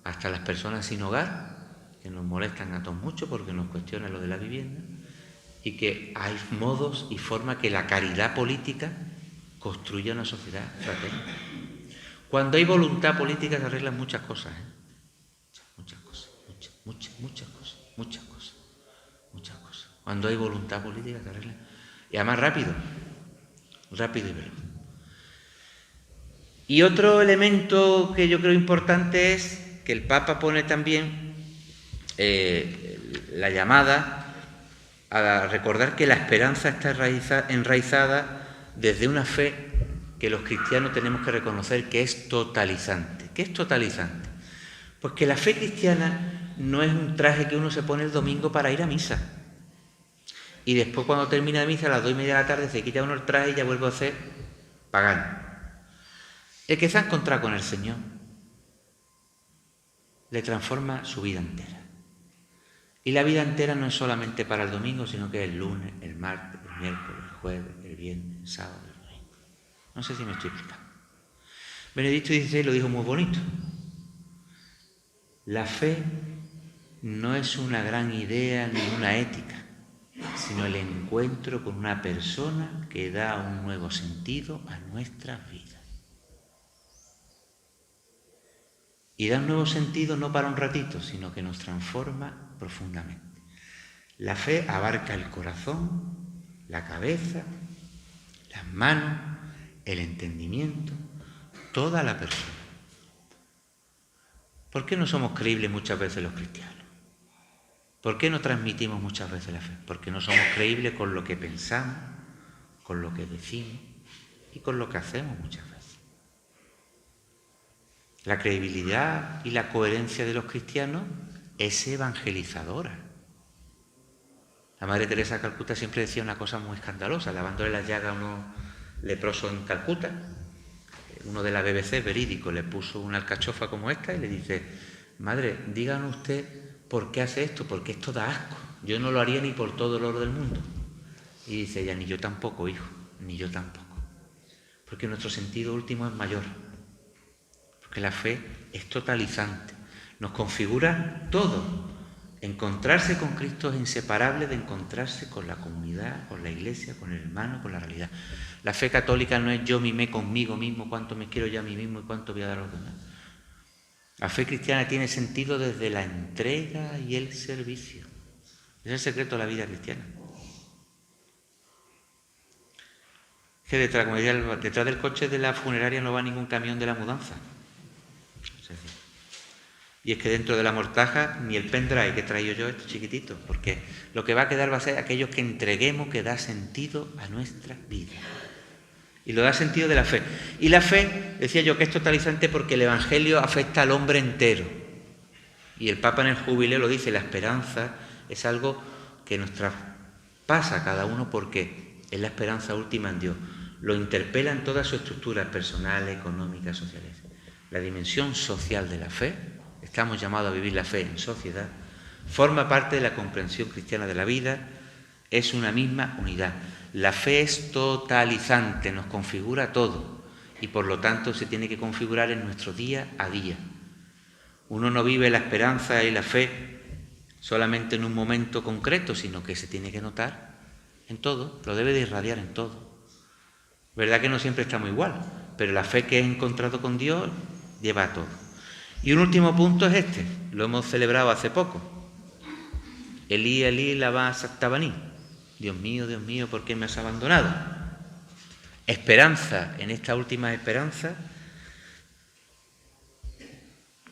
hasta las personas sin hogar, que nos molestan a todos mucho porque nos cuestionan lo de la vivienda, y que hay modos y formas que la caridad política construye una sociedad fraterna. Cuando hay voluntad política se arreglan muchas cosas, muchas cosas. Cuando hay voluntad política se arreglan. Y además rápido y veloz. Y otro elemento que yo creo importante es que el Papa pone también la llamada a recordar que la esperanza está enraizada desde una fe que los cristianos tenemos que reconocer que es totalizante. ¿Qué es totalizante? Pues que la fe cristiana no es un traje que uno se pone el domingo para ir a misa. Y después cuando termina la misa a las 2:30 de la tarde se quita uno el traje y ya vuelve a ser pagano. El que se ha encontrado con el Señor le transforma su vida entera. Y la vida entera no es solamente para el domingo, sino que es el lunes, el martes, el miércoles, el jueves, el viernes, el sábado, el domingo. No sé si me estoy explicando. Benedicto XVI lo dijo muy bonito. La fe no es una gran idea ni una ética, sino el encuentro con una persona que da un nuevo sentido a nuestras vidas. Y da un nuevo sentido no para un ratito, sino que nos transforma profundamente. La fe abarca el corazón, la cabeza, las manos, el entendimiento, toda la persona. ¿Por qué no somos creíbles muchas veces los cristianos? ¿Por qué no transmitimos muchas veces la fe? Porque no somos creíbles con lo que pensamos, con lo que decimos y con lo que hacemos muchas veces. La credibilidad y la coherencia de los cristianos es evangelizadora. La Madre Teresa de Calcuta siempre decía una cosa muy escandalosa, lavándole las llagas a unos leprosos en Calcuta. Uno de la BBC, verídico, le puso una alcachofa como esta y le dice: madre, díganos usted por qué hace esto, porque esto da asco. Yo no lo haría ni por todo el oro del mundo. Y dice ella: ni yo tampoco, hijo, ni yo tampoco. Porque nuestro sentido último es mayor. Porque la fe es totalizante. Nos configura todo. Encontrarse con Cristo es inseparable de encontrarse con la comunidad, con la iglesia, con el hermano, con la realidad. La fe católica no es yo mimé conmigo mismo, cuánto me quiero yo a mí mismo y cuánto voy a dar a los demás. La fe cristiana tiene sentido desde la entrega y el servicio. Es el secreto de la vida cristiana. Que detrás, como decía, detrás del coche de la funeraria no va ningún camión de la mudanza. Y es que dentro de la mortaja ni el pendrive que he traído yo, este chiquitito, porque lo que va a quedar va a ser aquello que entreguemos, que da sentido a nuestra vida. Y lo da sentido de la fe. Y la fe, decía yo, que es totalizante porque el Evangelio afecta al hombre entero. Y el Papa en el Jubileo lo dice: la esperanza es algo que nos traspasa a cada uno porque es la esperanza última en Dios. Lo interpela en toda su estructura personal, económica, sociales. La dimensión social de la fe, estamos llamados a vivir la fe en sociedad, forma parte de la comprensión cristiana de la vida, es una misma unidad. La fe es totalizante, nos configura todo y por lo tanto se tiene que configurar en nuestro día a día. Uno no vive la esperanza y la fe solamente en un momento concreto, sino que se tiene que notar en todo, lo debe de irradiar en todo. Verdad que no siempre estamos igual, pero la fe que he encontrado con Dios lleva a todo. Y un último punto es este, lo hemos celebrado hace poco. Elí, Elí, lama sabachthani. Dios mío, ¿por qué me has abandonado? Esperanza, en esta última esperanza,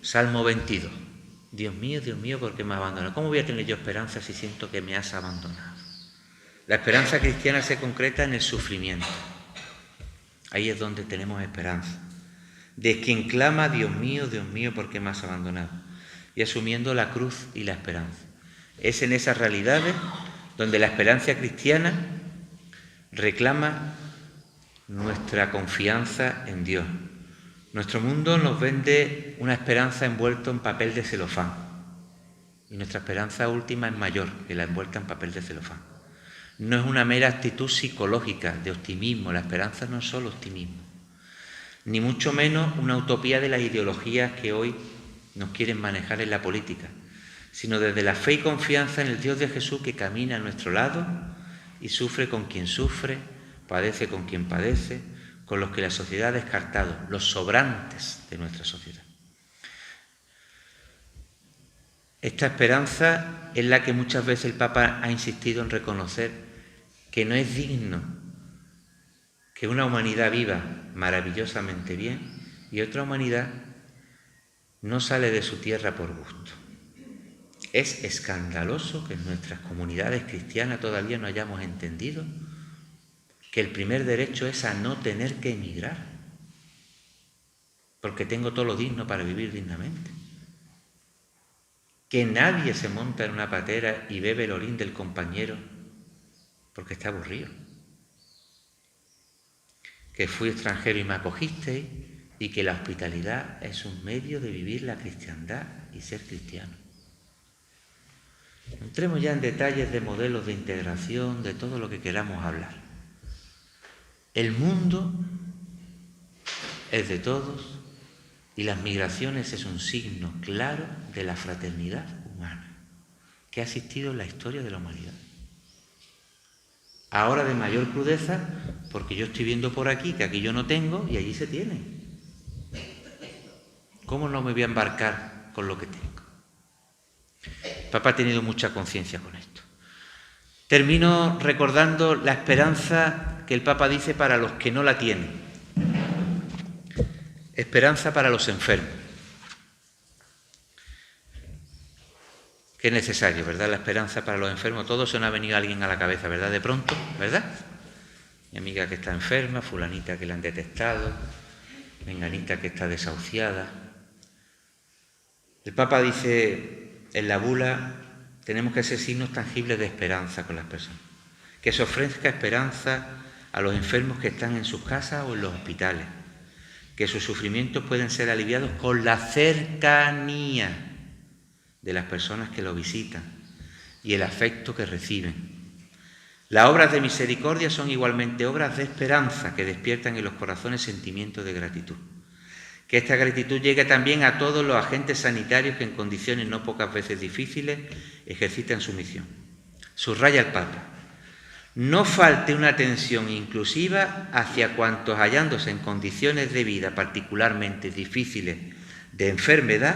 Salmo 22. Dios mío, ¿por qué me has abandonado? ¿Cómo voy a tener yo esperanza si siento que me has abandonado? La esperanza cristiana se concreta en el sufrimiento. Ahí es donde tenemos esperanza. De quien clama: Dios mío, ¿por qué me has abandonado? Y asumiendo la cruz y la esperanza. Es en esas realidades donde la esperanza cristiana reclama nuestra confianza en Dios. Nuestro mundo nos vende una esperanza envuelta en papel de celofán. Y nuestra esperanza última es mayor que la envuelta en papel de celofán. No es una mera actitud psicológica de optimismo. La esperanza no es solo optimismo. Ni mucho menos una utopía de las ideologías que hoy nos quieren manejar en la política, sino desde la fe y confianza en el Dios de Jesús que camina a nuestro lado y sufre con quien sufre, padece con quien padece, con los que la sociedad ha descartado, los sobrantes de nuestra sociedad. Esta esperanza es la que muchas veces el Papa ha insistido en reconocer que no es digno que una humanidad viva maravillosamente bien y otra humanidad no sale de su tierra por gusto. Es escandaloso que en nuestras comunidades cristianas todavía no hayamos entendido que el primer derecho es a no tener que emigrar, porque tengo todo lo digno para vivir dignamente. Que nadie se monta en una patera y bebe el orín del compañero porque está aburrido. Que fui extranjero y me acogisteis, y que la hospitalidad es un medio de vivir la cristiandad y ser cristiano. Entremos ya en detalles de modelos de integración, de todo lo que queramos hablar. El mundo es de todos y las migraciones es un signo claro de la fraternidad humana que ha existido en la historia de la humanidad. Ahora de mayor crudeza, porque yo estoy viendo por aquí que aquí yo no tengo y allí se tiene. ¿Cómo no me voy a embarcar con lo que tengo? El Papa ha tenido mucha conciencia con esto. Termino recordando la esperanza que el Papa dice para los que no la tienen. Esperanza para los enfermos. Qué es necesario, ¿verdad? La esperanza para los enfermos. Todo se nos ha venido a alguien a la cabeza, ¿verdad? De pronto, ¿verdad? Mi amiga que está enferma, fulanita que la han detectado, menganita que está desahuciada. El Papa dice en la bula, tenemos que ser signos tangibles de esperanza con las personas. Que se ofrezca esperanza a los enfermos que están en sus casas o en los hospitales. Que sus sufrimientos pueden ser aliviados con la cercanía de las personas que lo visitan y el afecto que reciben. Las obras de misericordia son igualmente obras de esperanza que despiertan en los corazones sentimientos de gratitud. Que esta gratitud llegue también a todos los agentes sanitarios que en condiciones no pocas veces difíciles ejercitan su misión. Subraya el Papa: no falte una atención inclusiva hacia cuantos hallándose en condiciones de vida particularmente difíciles de enfermedad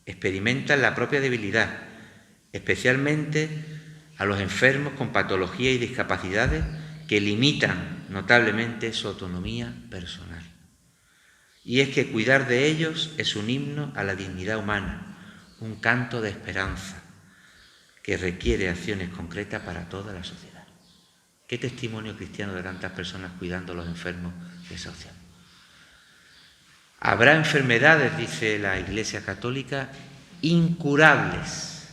experimentan la propia debilidad, especialmente a los enfermos con patologías y discapacidades que limitan notablemente su autonomía personal. Y es que cuidar de ellos es un himno a la dignidad humana, un canto de esperanza que requiere acciones concretas para toda la sociedad. ¿Qué testimonio cristiano de tantas personas cuidando a los enfermos desahuciados? Habrá enfermedades, dice la Iglesia Católica, incurables,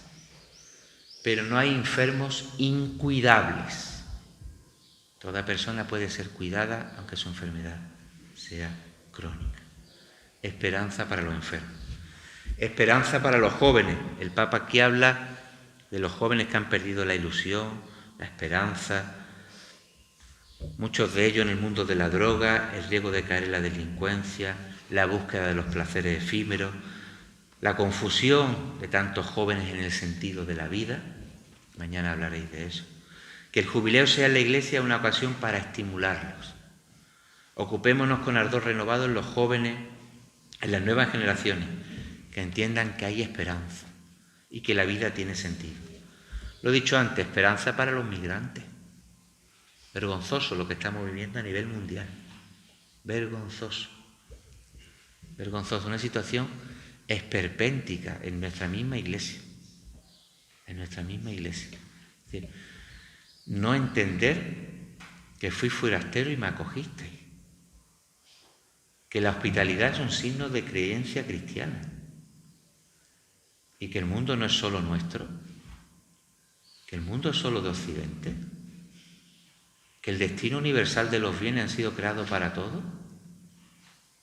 pero no hay enfermos incuidables. Toda persona puede ser cuidada aunque su enfermedad sea crónica. Esperanza para los enfermos. Esperanza para los jóvenes. El Papa aquí habla de los jóvenes que han perdido la ilusión, la esperanza, muchos de ellos en el mundo de la droga, el riesgo de caer en la delincuencia, la búsqueda de los placeres efímeros, la confusión de tantos jóvenes en el sentido de la vida. Mañana hablaréis de eso. Que el jubileo sea en la Iglesia una ocasión para estimularlos. Ocupémonos con ardor renovado en los jóvenes, en las nuevas generaciones, que entiendan que hay esperanza y que la vida tiene sentido. Lo he dicho antes, esperanza para los migrantes. Vergonzoso lo que estamos viviendo a nivel mundial. Vergonzoso. Vergonzoso. Una situación esperpéntica en nuestra misma Iglesia. En nuestra misma Iglesia. Es decir, no entender que fui forastero y me acogisteis. Que la hospitalidad es un signo de creencia cristiana. Y que el mundo no es solo nuestro. Que el mundo es solo de Occidente. Que el destino universal de los bienes han sido creados para todos.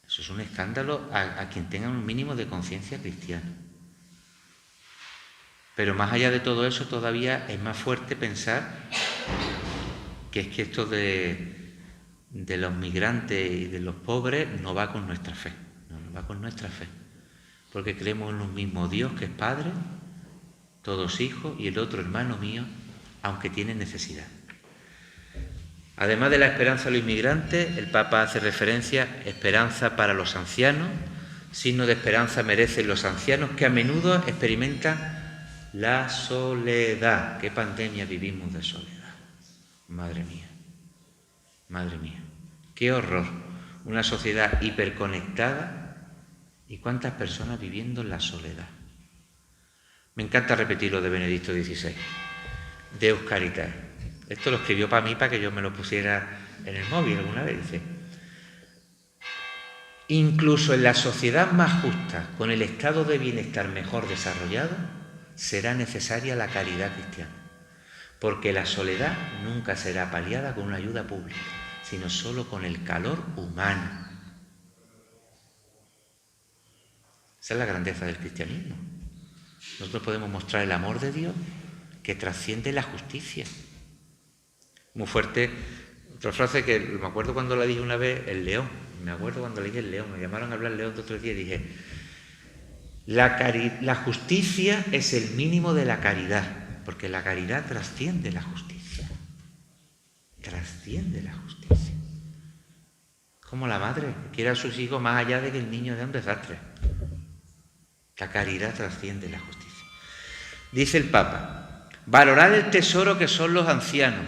Eso es un escándalo a quien tenga un mínimo de conciencia cristiana. Pero más allá de todo eso, todavía es más fuerte pensar que es que esto de los migrantes y de los pobres no va con nuestra fe. No va con nuestra fe. Porque creemos en un mismo Dios que es Padre, todos hijos, y el otro hermano mío, aunque tiene necesidad. Además de la esperanza a los inmigrantes, el Papa hace referencia a esperanza para los ancianos. Signo de esperanza merecen los ancianos que a menudo experimentan la soledad. ¿Qué pandemia vivimos de soledad? Madre mía, madre mía. Qué horror. Una sociedad hiperconectada y cuántas personas viviendo en la soledad. Me encanta repetir lo de Benedicto XVI. Deus Caritas. Esto lo escribió para mí, para que yo me lo pusiera en el móvil alguna vez. Dice: incluso en la sociedad más justa, con el estado de bienestar mejor desarrollado, será necesaria la caridad cristiana, porque la soledad nunca será paliada con una ayuda pública, sino solo con el calor humano. Esa es la grandeza del cristianismo. Nosotros podemos mostrar el amor de Dios que trasciende la justicia. Muy fuerte. Otra frase que me acuerdo cuando la dije una vez, el león. Me acuerdo cuando le dije el león. Me llamaron a hablar león de otro día y dije, la justicia es el mínimo de la caridad, porque la caridad trasciende la justicia. Trasciende la justicia. Como la madre que quiere a sus hijos más allá de que el niño dé un desastre. La caridad trasciende la justicia. Dice el Papa, valorar el tesoro que son los ancianos.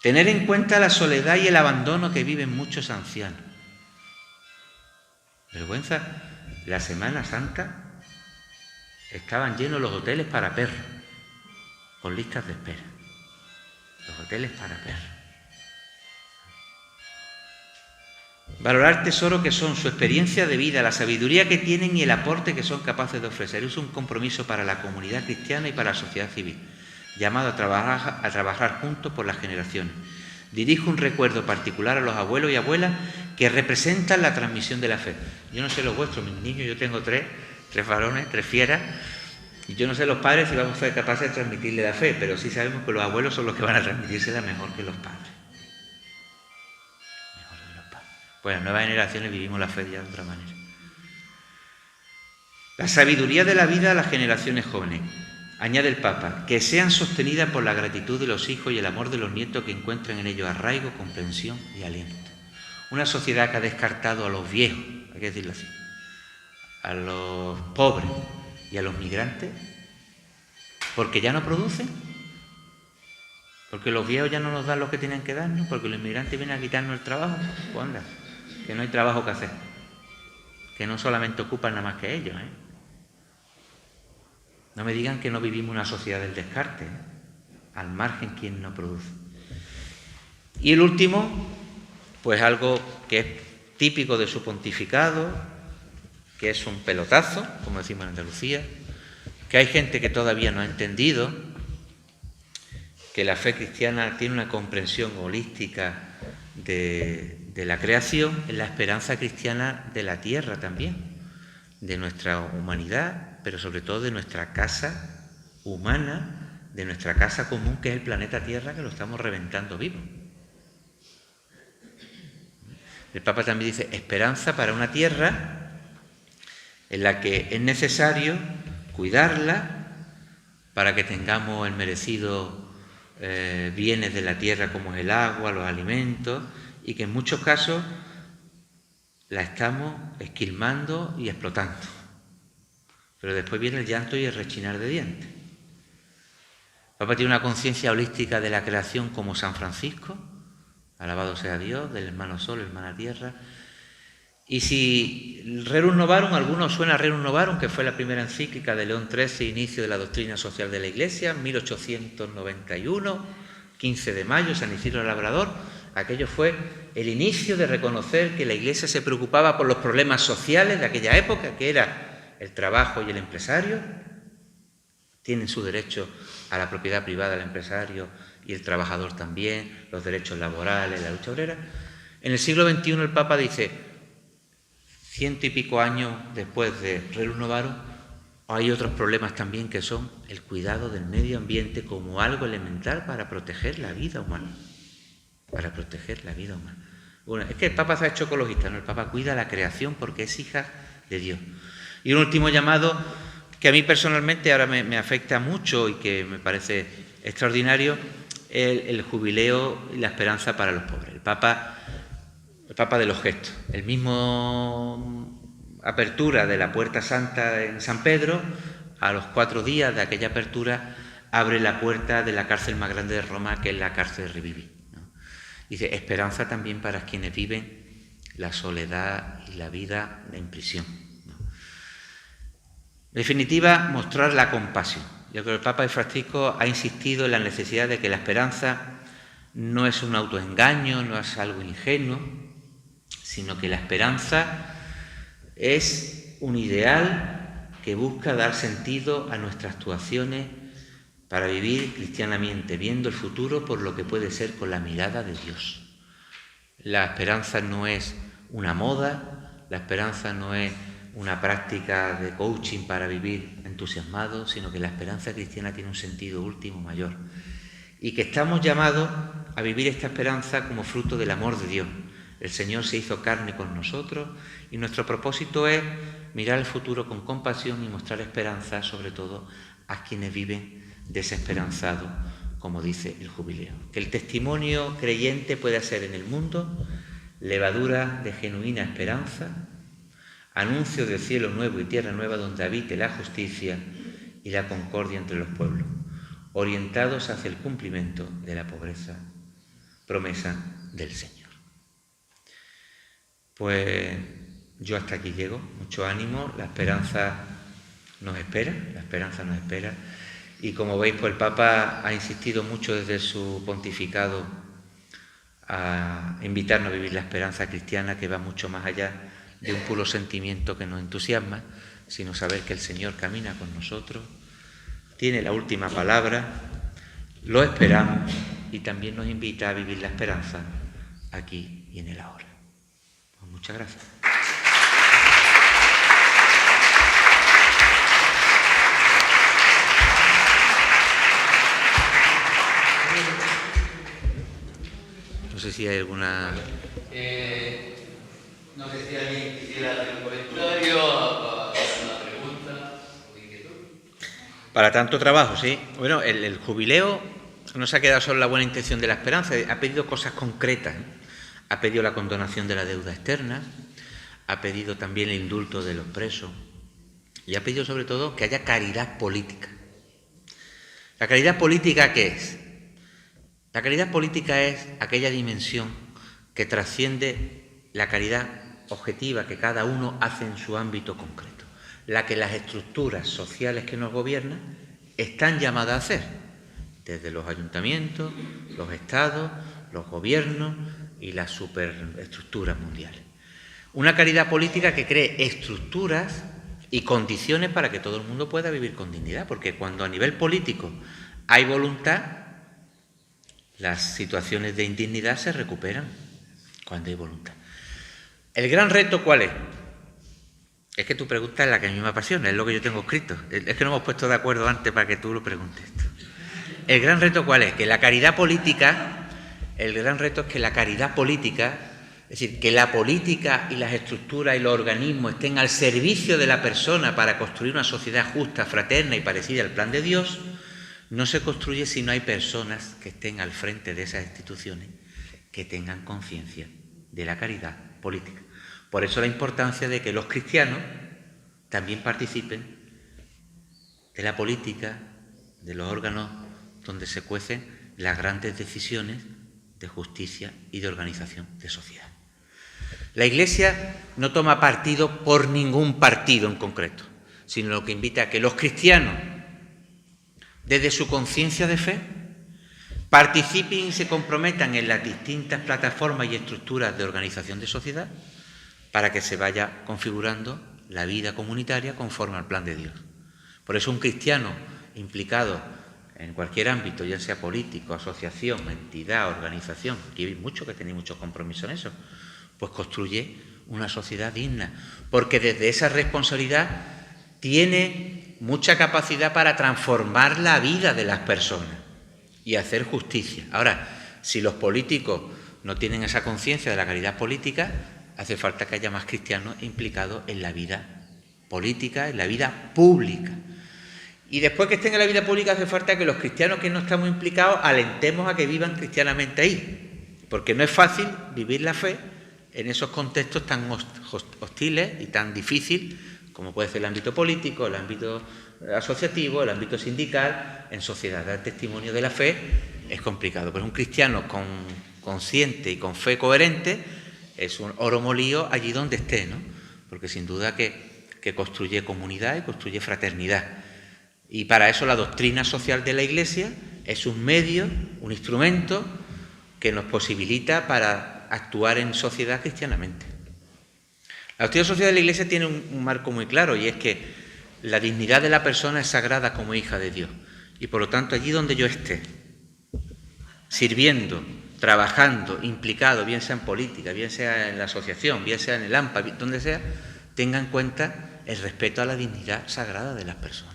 Tener en cuenta la soledad y el abandono que viven muchos ancianos. Vergüenza, la Semana Santa estaban llenos los hoteles para perros, con listas de espera. Los hoteles para perros. Valorar el tesoro que son, su experiencia de vida, la sabiduría que tienen y el aporte que son capaces de ofrecer. Es un compromiso para la comunidad cristiana y para la sociedad civil, llamado a trabajar juntos por las generaciones. Dirijo un recuerdo particular a los abuelos y abuelas que representan la transmisión de la fe. Yo no sé los vuestros, mis niños, yo tengo tres varones, 3 fieras, y yo no sé los padres si vamos a ser capaces de transmitirle la fe, pero sí sabemos que los abuelos son los que van a transmitírsela mejor que los padres. Mejor que los padres. Pues las nuevas generaciones vivimos la fe ya de otra manera. La sabiduría de la vida a las generaciones jóvenes. Añade el Papa, que sean sostenidas por la gratitud de los hijos y el amor de los nietos que encuentran en ellos arraigo, comprensión y aliento. Una sociedad que ha descartado a los viejos, hay que decirlo así, a los pobres y a los migrantes, porque ya no producen, porque los viejos ya no nos dan lo que tienen que darnos, porque los inmigrantes vienen a quitarnos el trabajo. Pues anda, que no hay trabajo que hacer, que no solamente ocupan nada más que ellos, No me digan que no vivimos una sociedad del descarte, al margen quien no produce. Y el último, pues algo que es típico de su pontificado, que es un pelotazo, como decimos en Andalucía, que hay gente que todavía no ha entendido que la fe cristiana tiene una comprensión holística de la creación, en la esperanza cristiana de la tierra también, de nuestra humanidad, pero sobre todo de nuestra casa humana, de nuestra casa común, que es el planeta Tierra, que lo estamos reventando vivo. El Papa también dice, esperanza para una tierra en la que es necesario cuidarla para que tengamos el merecido bienes de la tierra como es el agua, los alimentos, y que en muchos casos la estamos esquilmando y explotando. Pero después viene el llanto y el rechinar de dientes. El Papa tiene una conciencia holística de la creación como San Francisco, alabado sea Dios, del hermano sol, hermana tierra. Y si Rerum Novarum, algunos suena a Rerum Novarum, que fue la primera encíclica de León XIII, inicio de la doctrina social de la Iglesia, 1891, 15 de mayo, San Isidro Labrador. Aquello fue el inicio de reconocer que la Iglesia se preocupaba por los problemas sociales de aquella época, que era el trabajo y el empresario. Tienen su derecho a la propiedad privada del empresario y el trabajador también, los derechos laborales, la lucha obrera. En el siglo XXI el Papa dice, 100 y pico años después de Rerum Novarum, hay otros problemas también que son el cuidado del medio ambiente como algo elemental para proteger la vida humana. Para proteger la vida humana. Bueno, es que el Papa se ha hecho ecologista, ¿no? El Papa cuida la creación porque es hija de Dios. Y un último llamado que a mí personalmente ahora me afecta mucho y que me parece extraordinario, el jubileo y la esperanza para los pobres. El Papa de los gestos. El mismo apertura de la Puerta Santa en San Pedro, a los 4 días de aquella apertura, abre la puerta de la cárcel más grande de Roma, que es la cárcel de Rivivi. Dice, esperanza también para quienes viven la soledad y la vida en prisión. En definitiva, mostrar la compasión. Yo creo que el Papa Francisco ha insistido en la necesidad de que la esperanza no es un autoengaño, no es algo ingenuo, sino que la esperanza es un ideal que busca dar sentido a nuestras actuaciones para vivir cristianamente, viendo el futuro por lo que puede ser con la mirada de Dios. La esperanza no es una moda, La esperanza no es una práctica de coaching para vivir entusiasmado, sino que la esperanza cristiana tiene un sentido último mayor. Y que estamos llamados a vivir esta esperanza como fruto del amor de Dios. El Señor se hizo carne con nosotros y nuestro propósito es mirar el futuro con compasión y mostrar esperanza, sobre todo a quienes viven desesperanzados, como dice el jubileo. Que el testimonio creyente pueda ser en el mundo levadura de genuina esperanza, anuncio del cielo nuevo y tierra nueva donde habite la justicia y la concordia entre los pueblos, orientados hacia el cumplimiento de la promesa del Señor. Pues yo hasta aquí llego, mucho ánimo, la esperanza nos espera, y como veis, pues el Papa ha insistido mucho desde su pontificado a invitarnos a vivir la esperanza cristiana, que va mucho más allá de un puro sentimiento que nos entusiasma, sino saber que el Señor camina con nosotros, tiene la última palabra, lo esperamos y también nos invita a vivir la esperanza aquí y en el ahora. Pues muchas gracias. No sé si hay alguna... no sé si alguien quisiera hacer un comentario, una pregunta o inquietud. Para tanto trabajo, sí. Bueno, el jubileo no se ha quedado solo en la buena intención de la esperanza, ha pedido cosas concretas, ¿eh? Ha pedido la condonación de la deuda externa, ha pedido también el indulto de los presos y ha pedido sobre todo que haya caridad política. ¿La caridad política qué es? La caridad política es aquella dimensión que trasciende la caridad objetiva que cada uno hace en su ámbito concreto, la que las estructuras sociales que nos gobiernan están llamadas a hacer, desde los ayuntamientos, los estados, los gobiernos y las superestructuras mundiales. Una caridad política que cree estructuras y condiciones para que todo el mundo pueda vivir con dignidad, porque cuando a nivel político hay voluntad, las situaciones de indignidad se recuperan cuando hay voluntad. ¿El gran reto cuál es? Es que tu pregunta es la que a mí me apasiona, es lo que yo tengo escrito. Es que no hemos puesto de acuerdo antes para que tú lo preguntes. ¿El gran reto cuál es? Que la caridad política, el gran reto es que la caridad política, es decir, que la política y las estructuras y los organismos estén al servicio de la persona para construir una sociedad justa, fraterna y parecida al plan de Dios, no se construye si no hay personas que estén al frente de esas instituciones que tengan conciencia de la caridad política. Por eso la importancia de que los cristianos también participen de la política, de los órganos donde se cuecen las grandes decisiones de justicia y de organización de sociedad. La Iglesia no toma partido por ningún partido en concreto, sino lo que invita a que los cristianos, desde su conciencia de fe, participen y se comprometan en las distintas plataformas y estructuras de organización de sociedad para que se vaya configurando la vida comunitaria conforme al plan de Dios. Por eso un cristiano implicado en cualquier ámbito, ya sea político, asociación, entidad, organización, aquí hay mucho que tenéis muchos compromisos en eso, pues construye una sociedad digna, porque desde esa responsabilidad tiene mucha capacidad para transformar la vida de las personas y hacer justicia. Ahora, si los políticos no tienen esa conciencia de la caridad política, hace falta que haya más cristianos implicados en la vida política, en la vida pública. Y después que estén en la vida pública hace falta que los cristianos que no estamos implicados alentemos a que vivan cristianamente ahí, porque no es fácil vivir la fe en esos contextos tan hostiles y tan difíciles como puede ser el ámbito político, el ámbito asociativo, el ámbito sindical. En sociedad dar testimonio de la fe es complicado, pero un cristiano consciente y con fe coherente es un oro molido allí donde esté, ¿no? Porque sin duda que construye comunidad y construye fraternidad. Y para eso la doctrina social de la Iglesia es un medio, un instrumento que nos posibilita para actuar en sociedad cristianamente. La doctrina social de la Iglesia tiene un marco muy claro, y es que la dignidad de la persona es sagrada como hija de Dios. Y por lo tanto, allí donde yo esté, sirviendo trabajando, implicado, bien sea en política, bien sea en la asociación, bien sea en el AMPA, donde sea, tenga en cuenta el respeto a la dignidad sagrada de las personas.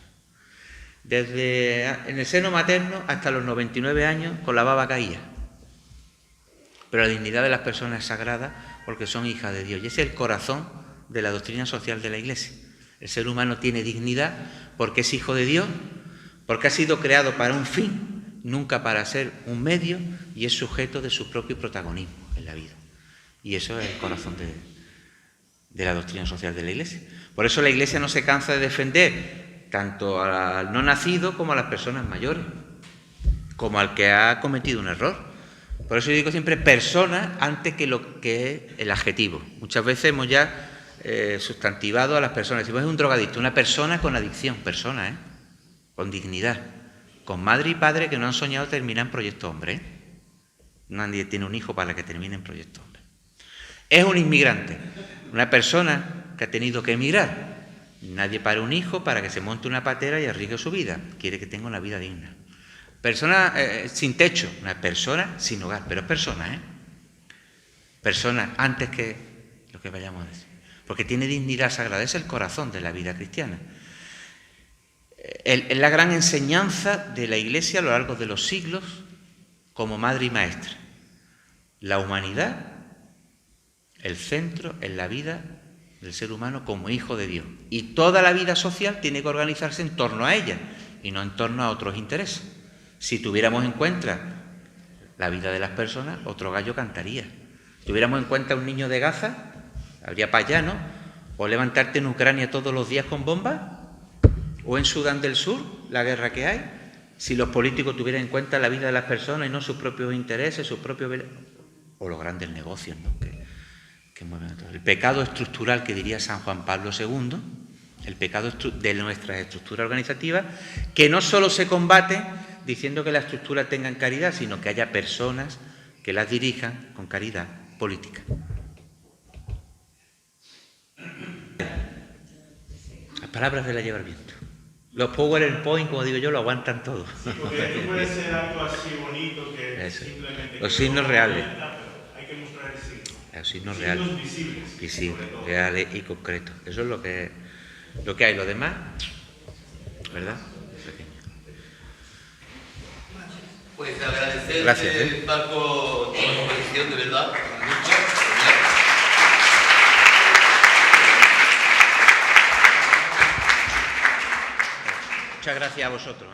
Desde en el seno materno hasta los 99 años con la baba caía. Pero la dignidad de las personas es sagrada porque son hijas de Dios. Y ese es el corazón de la doctrina social de la Iglesia. El ser humano tiene dignidad porque es hijo de Dios, porque ha sido creado para un fin, nunca para ser un medio, y es sujeto de su propio protagonismo en la vida. Y eso es el corazón de la doctrina social de la Iglesia. Por eso la Iglesia no se cansa de defender tanto al no nacido como a las personas mayores, como al que ha cometido un error. Por eso yo digo siempre persona antes que lo que es el adjetivo. Muchas veces hemos ya sustantivado a las personas. Decimos, es un drogadicto, una persona con adicción, persona, con dignidad, con madre y padre que no han soñado terminar en Proyecto Hombre. Nadie tiene un hijo para que termine en Proyecto Hombre. Es un inmigrante, una persona que ha tenido que emigrar. Nadie para un hijo para que se monte una patera y arriesgue su vida. Quiere que tenga una vida digna. Persona sin techo, una persona sin hogar, pero es persona, Persona antes que lo que vayamos a decir. Porque tiene dignidad sagrada, es el corazón de la vida cristiana. Es la gran enseñanza de la Iglesia a lo largo de los siglos como madre y maestra. La humanidad, el centro en la vida del ser humano como hijo de Dios. Y toda la vida social tiene que organizarse en torno a ella y no en torno a otros intereses. Si tuviéramos en cuenta la vida de las personas, otro gallo cantaría. Si tuviéramos en cuenta un niño de Gaza, habría para allá, ¿no? O levantarte en Ucrania todos los días con bombas, o en Sudán del Sur, la guerra que hay. Si los políticos tuvieran en cuenta la vida de las personas y no sus propios intereses, sus propios... o los grandes negocios, ¿no? Que mueven a todo. El pecado estructural que diría San Juan Pablo II, el pecado de nuestra estructura organizativa, que no solo se combate diciendo que la estructura tenga caridad, sino que haya personas que las dirijan con caridad política. Las palabras de la lleva el viento. Los PowerPoint, como digo yo, lo aguantan todo. Sí, porque no puede ser algo así bonito que Eso. simplemente... Los signos reales. Hay que mostrar el signo. Los signos reales. Signos visibles. Visibles, reales y concretos. Eso es lo que hay. Lo demás, ¿verdad? Pues agradecerte, Gracias, Paco, tu exposición, de verdad. Muchas gracias a vosotros.